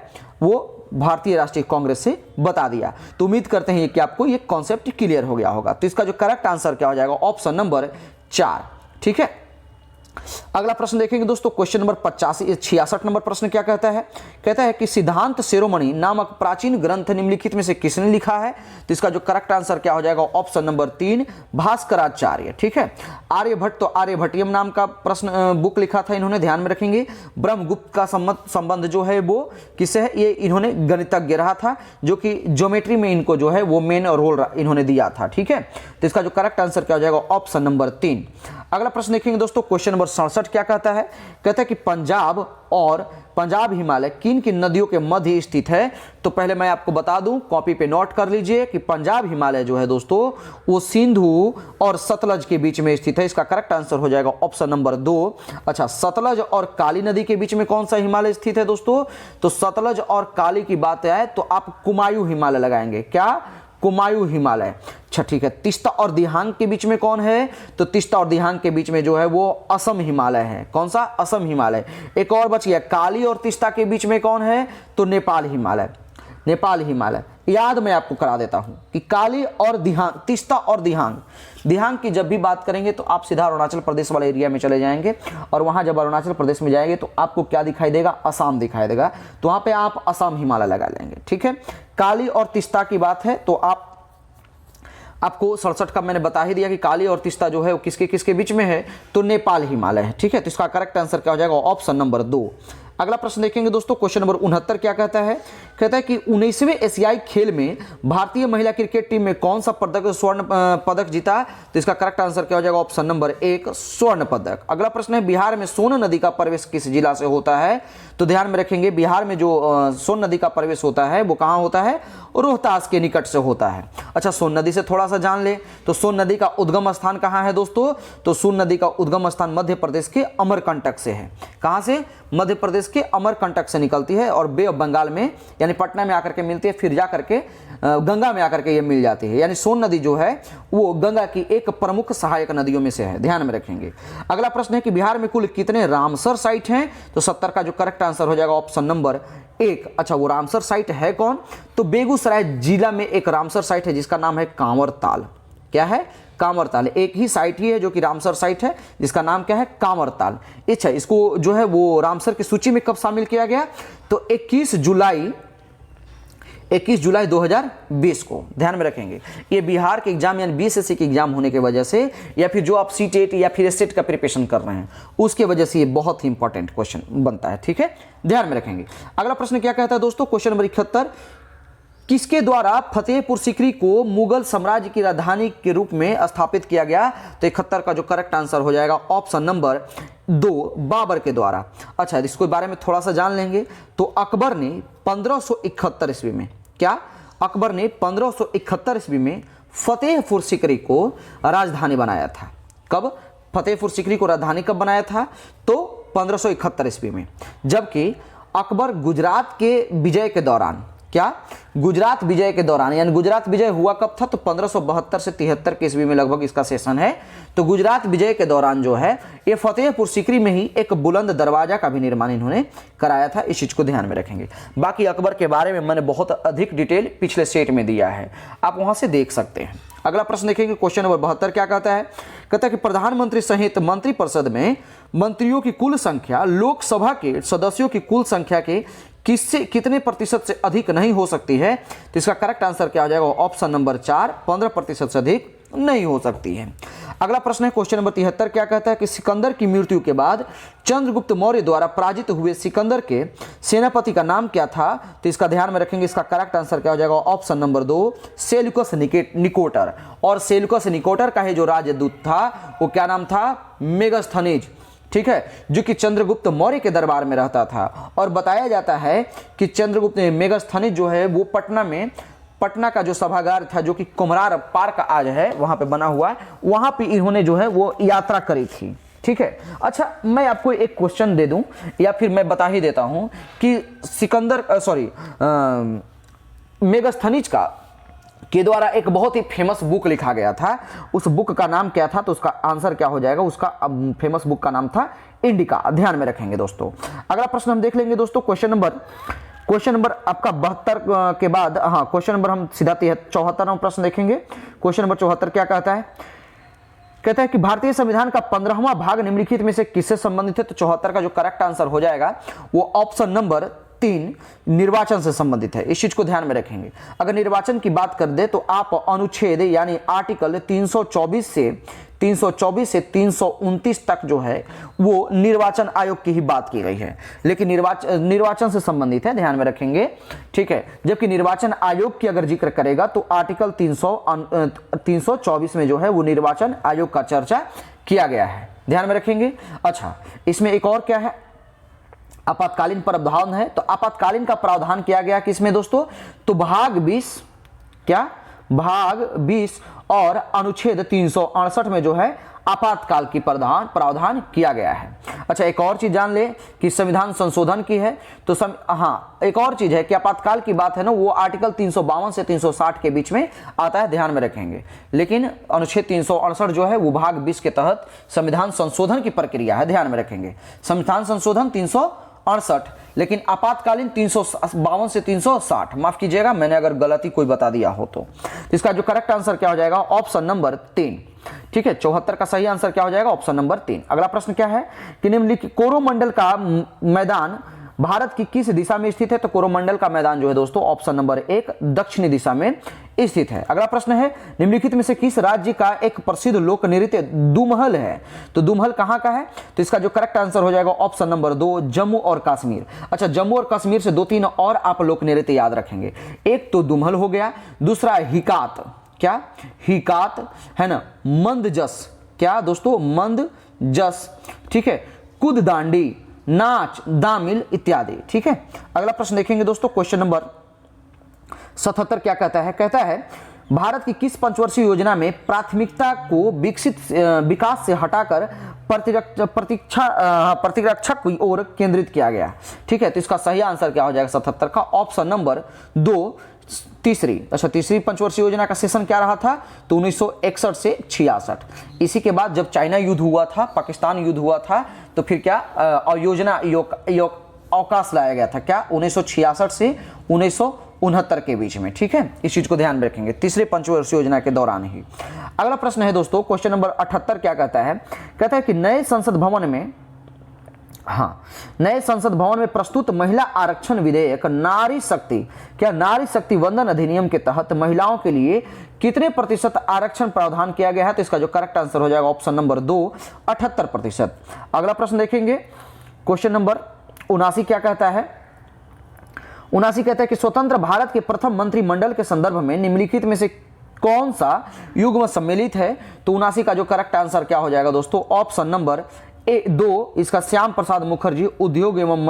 वो भारतीय राष्ट्रीय कांग्रेस से बता दिया। तो उम्मीद करते हैं कि आपको ये कॉन्सेप्ट क्लियर हो गया होगा। तो इसका जो करेक्ट आंसर क्या हो जाएगा? Option number 4। ठीक है, अगला प्रश्न देखेंगे दोस्तों, क्वेश्चन नंबर 86 नंबर प्रश्न क्या कहता है? कहता है कि सिद्धांत शिरोमणि नामक प्राचीन ग्रंथ निम्नलिखित में से किसने लिखा है? तो इसका जो करेक्ट आंसर क्या हो जाएगा? Option number 3 Bhaskaracharya. ठीक है, आर्यभट्ट, तो आर्यभट्टियम नाम का प्रश्न बुक लिखा था इन्होंने, ध्यान में रखेंगे। ब्रह्मगुप्त का संबंध जो है वो किससे है? ये इन्होंने गणितज्ञ रहा था, जो कि ज्योमेट्री में इनको जो है वो मेन रोल इन्होंने दिया था। ठीक है, तो इसका जो करेक्ट आंसर क्या हो जाएगा? Option number 3। अगला प्रश्न देखेंगे दोस्तों, क्वेश्चन नंबर 67 क्या कहता है? कहता है कि पंजाब हिमालय किन किन नदियों के मध्य स्थित है? तो पहले मैं आपको बता दूं, कॉपी पे नोट कर लीजिए कि पंजाब हिमालय जो है दोस्तों वो सिंधु और सतलज के बीच में स्थित है। इसका करेक्ट आंसर हो जाएगा ऑप्शन नंबर 2। अच्छा, सतलज और काली नदी के बीच में कौन सा हिमालय स्थित है दोस्तों? तो सतलज और काली की बात है तो आप कुमायूं हिमालय लगाएंगे। क्या? कुमायूं हिमालय। अच्छा ठीक है, तीस्ता और दिहांग के बीच में कौन है? तो तीस्ता और दिहांग के बीच में जो है वो असम हिमालय है। कौन सा? असम हिमालय। एक और बच गया, काली और तीस्ता के बीच में कौन है? तो नेपाल हिमालय। नेपाल हिमालय याद मैं आपको करा देता हूं कि काली और दिहांग, तीस्ता और दिहांग की जब भी बात करेंगे तो आप सीधा अरुणाचल प्रदेश वाले एरिया में चले जाएंगे, और वहां जब अरुणाचल प्रदेश में जाएंगे तो आपको क्या दिखाई देगा? असम दिखाई देगा, तो वहां पे आप असम हिमालय लगा लेंगे। ठीक है, काली और तीस्ता की बात है तो आपको 67 का मैंने बता ही दिया कि काली और तीस्ता जो है वो किसके किसके बीच में है? तो नेपाल हिमालय है। ठीक है, तो इसका करेक्ट आंसर क्या हो जाएगा? Option number 2। अगला प्रश्न देखेंगे दोस्तों, क्वेश्चन नंबर 69 क्या कहता है? कहता है कि 19वें एशियाई खेल में भारतीय महिला क्रिकेट टीम में कौन सा स्वर्ण पदक जीता? तो इसका करेक्ट आंसर क्या हो जाएगा? ऑप्शन नंबर 1 स्वर्ण पदक। अगला प्रश्न है, बिहार में सोन नदी का प्रवेश किस जिला से होता है? तो ध्यान में रखेंगे, बिहार में जो सोन नदी का प्रवेश होता है वो कहां होता है? रोहतास के निकट से होता है। अच्छा, सोन नदी से थोड़ा सा जान ले तो सोन नदी का उद्गम स्थान कहां है दोस्तों? तो सोन नदी का उद्गम स्थान मध्य प्रदेश के अमरकंटक से है। कहां से? मध्य प्रदेश के अमरकंटक से निकलती है और बे ऑफ बंगाल में यानी पटना में आकर के मिलती है, फिर जा करके गंगा में आकर के ये मिल जाती है। यानी सोन नदी जो है वो गंगा की एक प्रमुख सहायक नदियों में से है, ध्यान में रखेंगे। अगला प्रश्न है कि बिहार में कुल कितने रामसर साइट हैं? तो 70 का जो करेक्ट आंसर हो जाएगा ऑप्शन नंबर 1। अच्छा, वो रामसर साइट है कौन? तो बेगूसराय जिला में एक रामसर साइट है जिसका नाम है कांवरताल। क्या है? कांवरताल। एक ही साइट ही है जो कि रामसर साइट है जिसका नाम क्या है? कांवरताल। अच्छा, इसको जो है वो रामसर की सूची में कब शामिल किया गया? तो 21 जुलाई 2020 को, ध्यान में रखेंगे। ये बिहार के एग्जाम यानी बीएसएससी के एग्जाम होने की वजह से, या फिर जो आप सीटेट या फिर एससेट का प्रिपरेशन कर रहे हैं उसके वजह से ये बहुत ही इंपॉर्टेंट क्वेश्चन बनता है। ठीक है, ध्यान में रखेंगे। अगला प्रश्न क्या कहता है दोस्तों? क्वेश्चन नंबर 71, किसके द्वारा फतेहपुर सीकरी को मुगल साम्राज्य की राजधानी के रूप में स्थापित किया गया? तो 71 का जो करेक्ट आंसर हो जाएगा ऑप्शन नंबर 2 बाबर के द्वारा। अच्छा, इसके बारे में थोड़ा सा जान लेंगे। तो अकबर ने 1571 ईस्वी में, क्या? अकबर ने 1571 ईस्वी में फतेहपुर सीकरी को राजधानी बनाया था। कब फतेहपुर सीकरी को राजधानी कब बनाया था? तो 1571 ईस्वी में। जबकि अकबर गुजरात के विजय के दौरान, क्या? गुजरात विजय के दौरान, यानी गुजरात विजय हुआ कब था? तो 1572 से 73 के ईस्वी में लगभग इसका सेशन है। तो गुजरात विजय के दौरान जो है ये फतेहपुर सीकरी में ही एक बुलंद दरवाजा का भी निर्माण इन्होंने कराया था। इस चीज को ध्यान में रखेंगे। बाकी अकबर के बारे में मैंने बहुत अधिक डिटेल पिछले सेट में दिया है, आप वहां से देख सकते हैं। अगला प्रश्न देखेंगे, क्वेश्चन नंबर 72 क्या कहता है? कहता है कि प्रधानमंत्री सहित मंत्रिपरिषद में मंत्रियों की कुल संख्या लोकसभा के सदस्यों की कुल संख्या के कितने प्रतिशत से अधिक नहीं हो सकती है? तो इसका करेक्ट आंसर क्या हो जाएगा? ऑप्शन नंबर 4 15% से अधिक नहीं हो सकती है। अगला प्रश्न है क्वेश्चन नंबर 73 क्या कहता है कि सिकंदर की मृत्यु के बाद चंद्रगुप्त मौर्य द्वारा पराजित हुए सिकंदर के सेनापति का नाम क्या था? तो इसका ध्यान में रखेंगे। इसका करेक्ट आंसर क्या हो जाएगा? Option number 2 Seleucus Nicator. और सेल्यूकस निकोटर का ही जो राजदूत था वो क्या नाम था? मेगास्थनीज। ठीक है, जो कि चंद्रगुप्त मौर्य के दरबार में रहता था। और बताया जाता है कि चंद्रगुप्त मेगास्थनीज जो है वो पटना का जो सभागार था जो कि कुमरार पार्क आज है वहां पे बना हुआ है, वहां पे इन्होंने जो है वो यात्रा करी थी। ठीक है, अच्छा मैं आपको एक क्वेश्चन दे दूं या फिर मैं बता ही देता हूं कि मेगास्थनीज के द्वारा एक बहुत ही फेमस बुक लिखा गया था। उस बुक का नाम क्या था? तो उसका आंसर क्या हो जाएगा? उसका फेमस बुक का नाम था इंडिका। ध्यान में रखेंगे दोस्तों। अगला प्रश्न हम देख लेंगे दोस्तों, क्वेश्चन नंबर आपका 72 के बाद, क्वेश्चन नंबर हम सीधा 74वां प्रश्न देखेंगे। क्वेश्चन नंबर 74 क्या कहता है? कहता है कि भारतीय संविधान का 15वां भाग निम्नलिखित में से किससे संबंधित है? तो 74 का जो करेक्ट आंसर हो जाएगा वो ऑप्शन नंबर 3 निर्वाचन से संबंधित है। इस चीज को ध्यान में रखेंगे। अगर निर्वाचन की बात कर दे तो आप अनुच्छेद यानी आर्टिकल 324 से 329 तक जो है वो निर्वाचन आयोग की ही बात की गई है, लेकिन निर्वाचन से संबंधित है, ध्यान में रखेंगे, ठीक है। जबकि निर्वाचन आयोग की अगर जिक्र करेगा तो आर्टिकल 324 में जो है वो निर्वाचन आयोग का चर्चा किया गया है, ध्यान में रखेंगे। अच्छा, इसमें एक और क्या है, आपातकालीन प्रावधान है। तो आपातकालीन का प्रावधान किया गया किसमें दोस्तों? तो भाग 20 क्या, भाग 20 और अनुच्छेद 368 में जो है आपातकाल की प्रावधान किया गया है। अच्छा, एक और चीज जान ले कि संविधान संशोधन की है तो एक और चीज है कि आपातकाल की बात है ना, वो आर्टिकल 352 से 360 के बीच में आता है, ध्यान में रखेंगे। लेकिन अनुच्छेद 368 जो है वो भाग 20 के तहत संविधान संशोधन की प्रक्रिया है, ध्यान में रखेंगे। संविधान संशोधन 368, लेकिन आपातकालीन 352 से 360, माफ कीजिएगा मैंने अगर गलती कोई बता दिया हो तो। इसका जो करेक्ट आंसर क्या हो जाएगा? ऑप्शन नंबर 3, ठीक है। 74 का सही आंसर क्या हो जाएगा? Option number 3। अगला प्रश्न क्या है कि निम्नलिखित कोरोमंडल का मैदान भारत की किस दिशा में स्थित है? तो कोरोमंडल का मैदान जो है दोस्तों ऑप्शन नंबर 1 दक्षिणी दिशा में स्थित है। अगला प्रश्न है निम्नलिखित में से किस राज्य का एक प्रसिद्ध लोक नृत्य दुमहल है? तो दुमहल कहां का है? तो इसका जो करेक्ट आंसर हो जाएगा ऑप्शन नंबर 2 जम्मू और कश्मीर। अच्छा, जम्मू और कश्मीर से 2-3 और आप लोक नृत्य याद रखेंगे। एक तो दुमहल हो गया, दूसरा हिकात, क्या हिकात है ना, मंदजस, क्या दोस्तों मंदजस, ठीक है, कुद दांडी, नाच, दामिल इत्यादि, ठीक है। अगला प्रश्न देखेंगे दोस्तों, क्वेश्चन नंबर 77 क्या कहता है? कहता है भारत की किस पंचवर्षीय योजना में प्राथमिकता को विकास से हटाकर प्रतिरक्षा की ओर केंद्रित किया गया? ठीक है, तो इसका सही आंसर क्या हो जाएगा 77 का? ऑप्शन नंबर 2 तीसरी। अच्छा, तीसरी पंचवर्षीय योजना का सेशन क्या रहा था? तो 1961 से 66। इसी के बाद जब चाइना युद्ध हुआ था, पाकिस्तान युद्ध हुआ था, तो फिर क्या योजना अवकाश लाया गया था, क्या 1966 से 1969 के बीच में, ठीक है। इस चीज को ध्यान में रखेंगे, तीसरे पंचवर्षीय योजना के दौरान ही। अगला प्रश्न है दोस्तों, क्वेश्चन नंबर 78 क्या कहता है? कहता है कि नए संसद भवन में प्रस्तुत महिला आरक्षण विधेयक नारी शक्ति वंदन अधिनियम के तहत महिलाओं के लिए कितने प्रतिशत आरक्षण प्रावधान किया गया है? तो इसका जो करेक्ट आंसर हो जाएगा ऑप्शन नंबर 2 78%। अगला प्रश्न देखेंगे, क्वेश्चन नंबर 79 क्या कहता है? 79 कहता है कि स्वतंत्र भारत के प्रथम मंत्रिमंडल के संदर्भ में निम्नलिखित में से कौन सा युग्म सम्मिलित है? तो 79 का जो करेक्ट आंसर क्या हो जाएगा दोस्तों? ऑप्शन नंबर 2 इसका श्याम प्रसाद मुखर्जी उद्योग एवं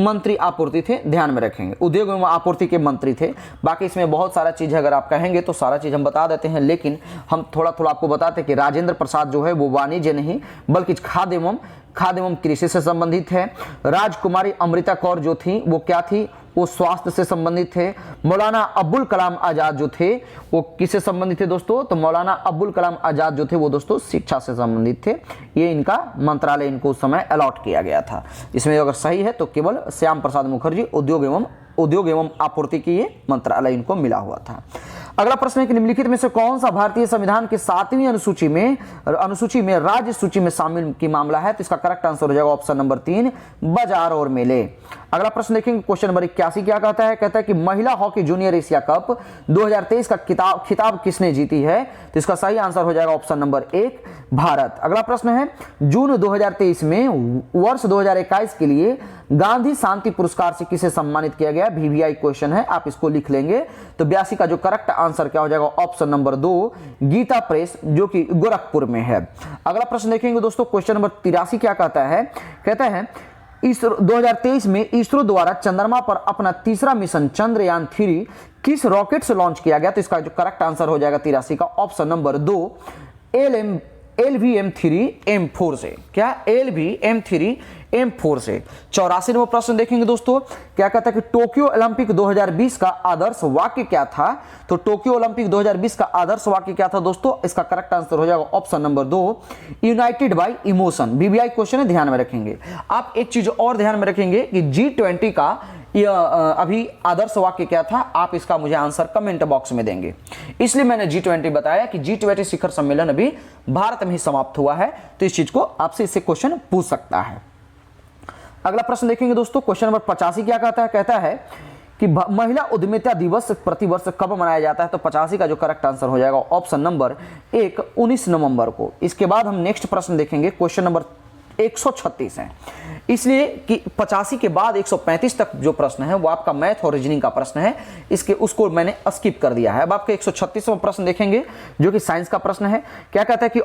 मंत्री आपूर्ति थे, ध्यान में रखेंगे, उद्योग एवं आपूर्ति के मंत्री थे। बाकी इसमें बहुत सारा चीज अगर आप कहेंगे तो सारा चीज हम बता देते हैं, लेकिन हम थोड़ा आपको बताते हैं कि राजेंद्र प्रसाद जो है वो वाणिज्य नहीं बल्कि खाद्य एवं कृषि से संबंधित है। राजकुमारी अमृता कौर जो थी वो क्या थी? वो स्वास्थ्य से संबंधित थे। मौलाना अब्दुल कलाम आजाद जो थे वो किससे संबंधित थे दोस्तों? तो मौलाना अब्दुल कलाम आजाद जो थे वो दोस्तों शिक्षा से संबंधित थे। ये इनका मंत्रालय इनको उस समय अलॉट किया गया था। इसमें अगर सही है तो केवल श्याम प्रसाद मुखर्जी उद्योग एवं आपूर्ति की ये मंत्रालय इनको मिला हुआ था। अगला प्रश्न है कि निम्नलिखित में से कौन सा भारतीय संविधान के 7वीं अनुसूची में राज्य सूची में शामिल की मामला है? तो इसका करेक्ट आंसर हो जाएगा ऑप्शन नंबर 3 बाजार और मेले। अगला प्रश्न देखेंगे, क्वेश्चन नंबर 81 क्या कहता है? कहता है कि महिला हॉकी जूनियर एशिया कप 2023 का खिताब किसने जीती है? तो इसका सही आंसर हो जाएगा ऑप्शन नंबर 1 भारत। अगला प्रश्न है, जून 2023 में वर्ष 2021 के लिए गांधी शांति पुरस्कार से किसे सम्मानित किया गया? VVI क्वेश्चन है, आप इसको लिख लेंगे। तो 82 का जो करेक्ट आंसर क्या हो जाएगा? ऑप्शन नंबर 2 गीता प्रेस जो कि गोरखपुर में है। अगला प्रश्न देखेंगे दोस्तों, क्वेश्चन नंबर 83 क्या कहता है? कहता है 2023 में इसरो द्वारा चंद्रमा पर अपना तीसरा मिशन चंद्रयान 3 किस रॉकेट से लॉन्च किया गया? तो इसका जो करेक्ट आंसर हो जाएगा 83 का ऑप्शन नंबर 2 LVM-3M4 से, क्या LVM-3M4 से। 84वां प्रश्न देखेंगे दोस्तों, क्या कहता है कि टोक्यो ओलंपिक 2020 का आदर्श वाक्य क्या था? तो टोक्यो ओलंपिक 2020 का आदर्श वाक्य क्या था दोस्तों? इसका करेक्ट आंसर हो जाएगा option number 2 United bye emotion. VVI question है, ध्यान में रखेंगे। आप एक चीज और ध्यान में रखेंगे कि G20 का अभी आदर्श वाक्य क्या था, आप इसका मुझे आंसर कमेंट बॉक्स में देंगे। इसलिए मैंने G20 बताया कि G20 शिखर सम्मेलन अभी भारत में ही समाप्त हुआ है, तो इस चीज को आपसे इससे क्वेश्चन पूछ सकता है। अगला प्रश्न देखेंगे दोस्तों, क्वेश्चन नंबर 85 क्या कहता है, कहता है कि महिला उद्यमिता दिवस प्रतिवर्ष कब मनाया जाता है। तो 85 का जो करेक्ट आंसर हो जाएगा ऑप्शन नंबर 1 19 नवंबर को। इसके बाद हम नेक्स्ट प्रश्न देखेंगे, क्वेश्चन नंबर 136 है, इसलिए कि 85 के बाद 135 तक जो प्रश्न है वो आपका मैथ और रीजनिंग का प्रश्न है, इसके उसको मैंने स्किप कर दिया है। अब आपके 136वां प्रश्न देखेंगे जो कि साइंस का प्रश्न है। क्या कहता है कि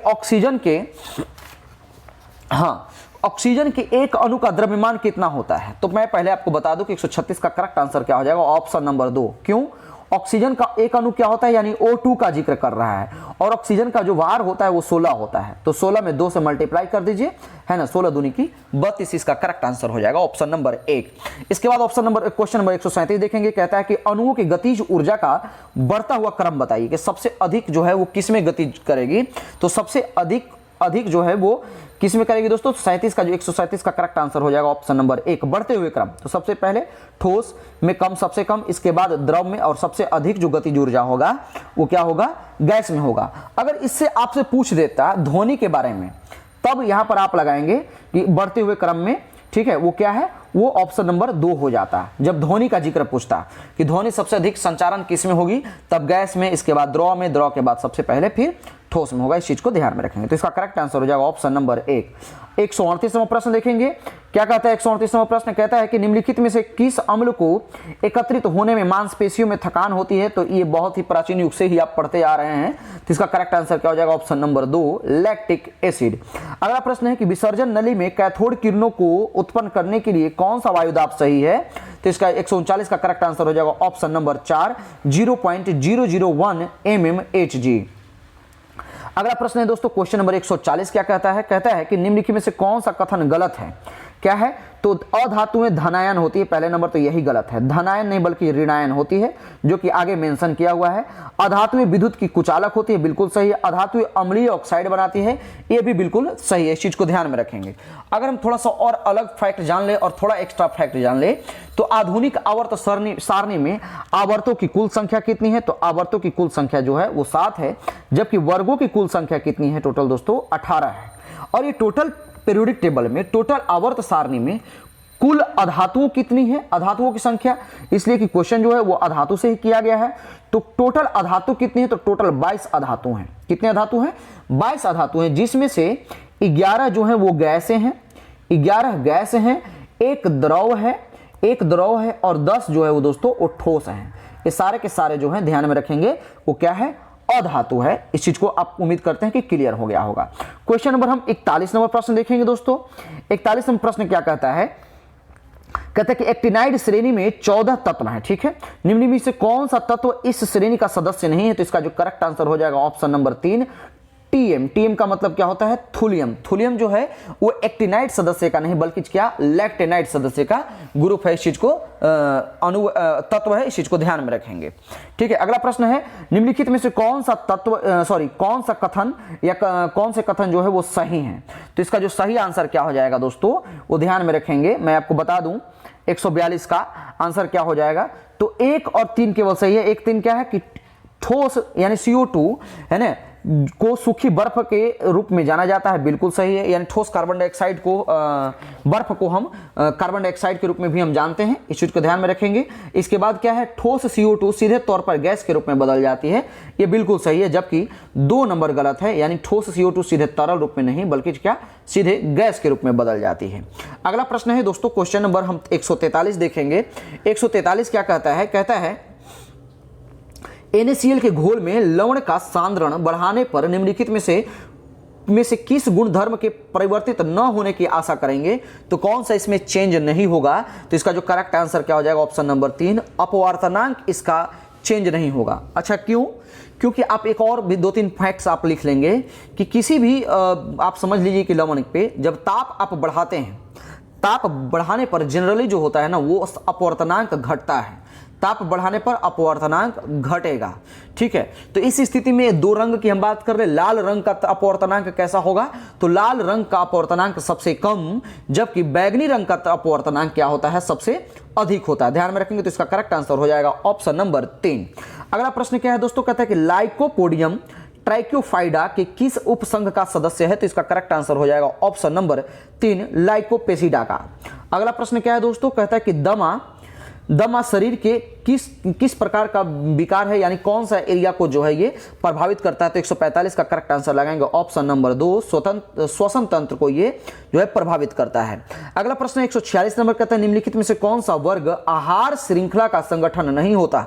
ऑक्सीजन के एक अणु का द्रव्यमान कितना होता है। तो मैं पहले आपको बता दूं कि 136 का करेक्ट आंसर क्या हो जाएगा, ऑप्शन नंबर 2। क्यों, ऑक्सीजन का एक अणु क्या होता है, यानी O2 का जिक्र कर रहा है, और ऑक्सीजन का जो भार होता है वो 16 होता है। तो 16 में 2 से मल्टीप्लाई कर दीजिए, है ना, 16 दूनी की 32, इसका करेक्ट आंसर हो जाएगा ऑप्शन नंबर 1। इसके बाद क्वेश्चन नंबर 137 देखेंगे। कहता है कि अणुओं की गतिज ऊर्जा का बढ़ता हुआ क्रम बताइए कि सबसे अधिक जो है वो किस में गति करेगी। तो सबसे अधिक जो है वो किस में करेगी दोस्तों, 37 का जो 137 का करेक्ट आंसर हो जाएगा ऑप्शन नंबर 1, बढ़ते हुए क्रम। तो सबसे पहले ठोस में कम, सबसे कम, इसके बाद द्रव में, और सबसे अधिक जो गतिज ऊर्जा होगा वो क्या होगा, गैस में होगा। अगर इससे आपसे पूछ देता ध्वनि के बारे में, तब यहां पर आप लगाएंगे कि बढ़ते हुए क्रम में, ठीक है, वो क्या है, वो ऑप्शन नंबर 2 हो जाता। जब ध्वनि का जिक्र पूछता कि ध्वनि सबसे अधिक संचारण किस में होगी, तब गैस में, इसके बाद द्रव में, द्रव के बाद सबसे पहले फिर ठोस में होगा। इस चीज को ध्यान में रखेंगे। तो इसका करेक्ट आंसर हो जाएगा ऑप्शन नंबर 1। 138वां प्रश्न देखेंगे। क्या कहता है 138वां प्रश्न, कहता है कि निम्नलिखित में से किस अम्ल को एकत्रित होने में मांसपेशियों में थकान होती है। तो ये बहुत ही प्राचीन युग से ही आप पढ़ते आ रहे हैं। तो इसका करेक्ट आंसर क्या हो जाएगा, ऑप्शन नंबर 2, लैक्टिक एसिड। अगला प्रश्न है कि विसर्जन नली में कैथोड किरणों को उत्पन्न करने के लिए कौन सा वायुदाब सही है। तो इसका 139 का करेक्ट आंसर हो जाएगा ऑप्शन नंबर 4, 0.001 mmHg। अगला प्रश्न है दोस्तों, क्वेश्चन नंबर 140 क्या कहता है, कहता है कि निम्नलिखित में से कौन सा कथन गलत है। क्या है, तो अधातुएं धनायन होती है, पहले नंबर तो यही गलत है, धनायन नहीं बल्कि ऋणायन होती है, जो कि आगे मेंशन किया हुआ है। अधातुएं विद्युत की कुचालक होती है, बिल्कुल सही है। अधातुएं अम्लीय ऑक्साइड बनाती है, ये भी बिल्कुल सही है। इस चीज को ध्यान में रखेंगे। अगर हम थोड़ा सा और अलग फैक्ट जान ले और थोड़ा एक्स्ट्रा फैक्ट जान ले, तो आधुनिक आवर्त सारणी में आवर्तों की कुल संख्या कितनी है। तो आवर्तों की कुल संख्या जो है वो 7 है, जबकि वर्गों की कुल संख्या कितनी है, टोटल दोस्तों 18 है। और ये टोटल पीरियोडिक टेबल में, टोटल आवर्त सारणी में कुल अधातुओं कितनी है, अधातुओं की संख्या, इसलिए कि क्वेश्चन जो है वो अधातु से ही किया गया है। तो टोटल अधातु कितनी है, तो टोटल 22 अधातु हैं। कितने अधातु हैं, 22 अधातु हैं, जिसमें से 11 जो है वो गैसें हैं, 11 गैस हैं, एक द्रव है और 10 जो है वो दोस्तों वो ठोस हैं। ये सारे के सारे जो हैं ध्यान में रखेंगे, वो क्या है, अधातु है। इस चीज को आप उम्मीद करते हैं कि क्लियर हो गया होगा। क्वेश्चन नंबर हम 41 नंबर प्रश्न देखेंगे दोस्तों। 41 नंबर प्रश्न क्या कहता है, कहता है कि एक्टिनाइड श्रेणी में 14 तत्व हैं, ठीक है। निम्न में से कौन सा तत्व इस श्रेणी का सदस्य नहीं है। तो इसका जो करेक्ट आंसर हो जाएगा ऑप्शन नंबर 3, टीएम। टीएम का मतलब क्या होता है, थुलियम। थुलियम जो है वो एक्टिनाइड सदस्य का नहीं बल्कि क्या, लैक्टिनाइड सदस्य का ग्रुप है। इस चीज को तत्व है, इस चीज को ध्यान में रखेंगे, ठीक है। अगला प्रश्न है, निम्नलिखित में से कौन सा कथन या कौन से कथन जो है वो सही है। तो इसका जो सही आंसर क्या हो जाएगा दोस्तों, वो ध्यान में रखेंगे। मैं आपको बता दूं 142 का आंसर क्या हो जाएगा। तो 1 और 3 केवल सही है। 1 3 क्या है कि ठोस यानी CO2 है ना, को सूखी बर्फ के रूप में जाना जाता है, बिल्कुल सही है। यानी ठोस कार्बन डाइऑक्साइड को, बर्फ को हम कार्बन डाइऑक्साइड के रूप में भी हम जानते हैं, इस चीज को ध्यान में रखेंगे। इसके बाद क्या है, ठोस CO2 सीधे तौर पर गैस के रूप में बदल जाती है, ये बिल्कुल सही है। जबकि 2 नंबर गलत है, यानी ठोस CO2 सीधे तरल रूप में नहीं बल्कि क्या, सीधे गैस के रूप में बदल जाती है। अगला प्रश्न है दोस्तों, क्वेश्चन नंबर हम 143 देखेंगे। 143 क्या कहता है, कहता है NaCl के घोल में लवण का सांद्रण बढ़ाने पर निम्नलिखित में से किस गुणधर्म के परिवर्तित न होने की आशा करेंगे। तो कौन सा इसमें चेंज नहीं होगा। तो इसका जो करेक्ट आंसर क्या हो जाएगा, ऑप्शन नंबर 3, अपवर्तनांक इसका चेंज नहीं होगा। अच्छा क्यों, क्योंकि आप एक और भी 2-3 फैक्ट्स आप लिख लेंगे कि किसी भी आप समझ लीजिए कि लवण पे जब ताप आप बढ़ाते हैं, ताप बढ़ाने पर जनरली जो होता है ना, वो अपवर्तनांक घटता है। ताप बढ़ाने पर अपवर्तनांक घटेगा। ठीक है, तो इस स्थिति में दो रंग की हम बात कर रहे हैं, लाल रंग का अपवर्तनांक कैसा होगा, तो लाल रंग का अपवर्तनांक सबसे कम, जबकि बैगनी रंग का अपवर्तनांक क्या होता है, सबसे अधिक होता है। ध्यान में रखेंगे तो इसका करेक्ट आंसर हो जाएगा ऑप्शन नंबर 3। अगला प्रश्न क्या है दोस्तों, कहता है कि लाइकोपोडियम ट्राइक्योफाइडा के किस उपसंघ का सदस्य है, तो इसका करेक्ट आंसर हो जाएगा ऑप्शन नंबर 3 लाइकोपेसिडा का। अगला प्रश्न क्या है दोस्तों, कहता है कि दमा शरीर के किस प्रकार का विकार है, यानी कौन सा एरिया को जो है ये प्रभावित करता है, तो 145 का करेक्ट आंसर लगाएंगे ऑप्शन नंबर 2 श्वसन तंत्र को ये जो है प्रभावित करता है। अगला प्रश्न 146 नंबर कहता है निम्नलिखित में से कौन सा वर्ग आहार श्रृंखला का संगठन नहीं होता,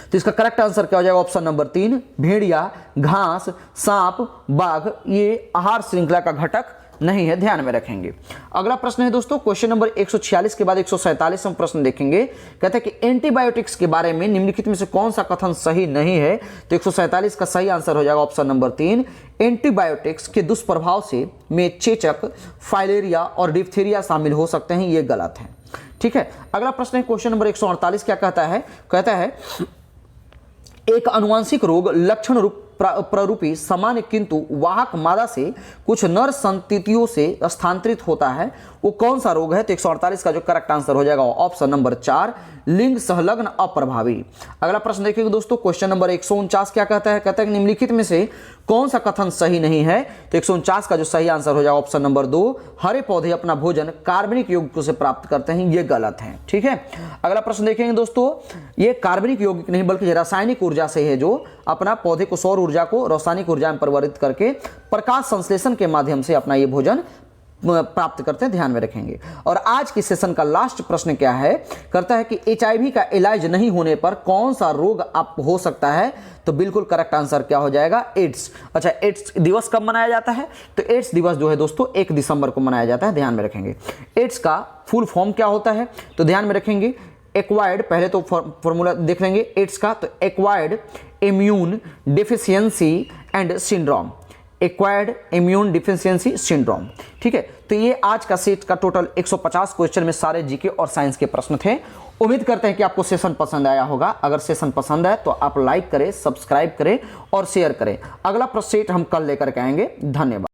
तो इसका करेक्ट आंसर क्या हो जाएगा ऑप्शन नंबर 3 भेड़िया, घास, सांप, बाघ, ये आहार श्रृंखला का घटक नहीं है, ध्यान में रखेंगे। अगला प्रश्न है दोस्तों क्वेश्चन नंबर 146 के बाद 147 हम प्रश्न देखेंगे। कहते हैं कि एंटीबायोटिक्स के बारे में निम्नलिखित में से कौन सा कथन सही नहीं है, तो 147 का सही आंसर हो जाएगा ऑप्शन नंबर 3 एंटीबायोटिक्स के दुष्प्रभाव से में चेचक, फाइलेरिया और डिप्थीरिया शामिल हो सकते हैं, ये गलत है। ठीक है, अगला प्रश्न है क्वेश्चन नंबर 148 क्या कहता है, कहता है एक आनुवंशिक रोग लक्षण रूप प्ररूपी सामान्य किंतु वाहक मादा से कुछ नर संततियों से स्थानांतरित होता है, वो कौन सा रोग है, तो 148 का जो करेक्ट आंसर हो जाएगा ऑप्शन नंबर 4 लिंग संलग्न अप्रभावी। अगला प्रश्न देखिए दोस्तों क्वेश्चन नंबर 149 क्या कहता है, कहता है कि निम्नलिखित में से कौन सा कथन सही नहीं है, तो 149 का जो सही आंसर हो जाएगा ऑप्शन नंबर 2 हरे पौधे अपना भोजन कार्बनिक यौगिक से प्राप्त करते हैं, ये गलत है। ठीक है, अगला प्रश्न देखेंगे दोस्तों, ये कार्बनिक यौगिक नहीं बल्कि रासायनिक ऊर्जा से है, जो अपना पौधे को सौर ऊर्जा को रासायनिक ऊर्जा में परिवर्तित करके प्रकाश संश्लेषण के माध्यम से अपना ये भोजन प्राप्त करते हैं, ध्यान में रखेंगे। और आज की सेशन का लास्ट प्रश्न क्या है, करता है कि HIV का इलाज नहीं होने पर कौन सा रोग आप हो सकता है, तो बिल्कुल करेक्ट आंसर क्या हो जाएगा एड्स। अच्छा, एड्स दिवस कब मनाया जाता है, तो एड्स दिवस जो है दोस्तों 1 दिसंबर को मनाया जाता है, ध्यान में रखेंगे। एड्स का फुल फॉर्म क्या होता है, तो ध्यान में रखेंगे एक्वायर्ड, पहले तो फॉर्मूला देख लेंगे एड्स का, तो acquired immune deficiency and syndrome, acquired immune deficiency syndrome. ठीक है, तो ये आज का सेट का टोटल 150 क्वेश्चन में सारे जीके और साइंस के प्रश्न थे। उम्मीद करते हैं कि आपको सेशन पसंद आया होगा। अगर सेशन पसंद आए तो आप लाइक करें, सब्सक्राइब करें और शेयर करें। अगला सेट हम कल लेकर के आएंगे। धन्यवाद।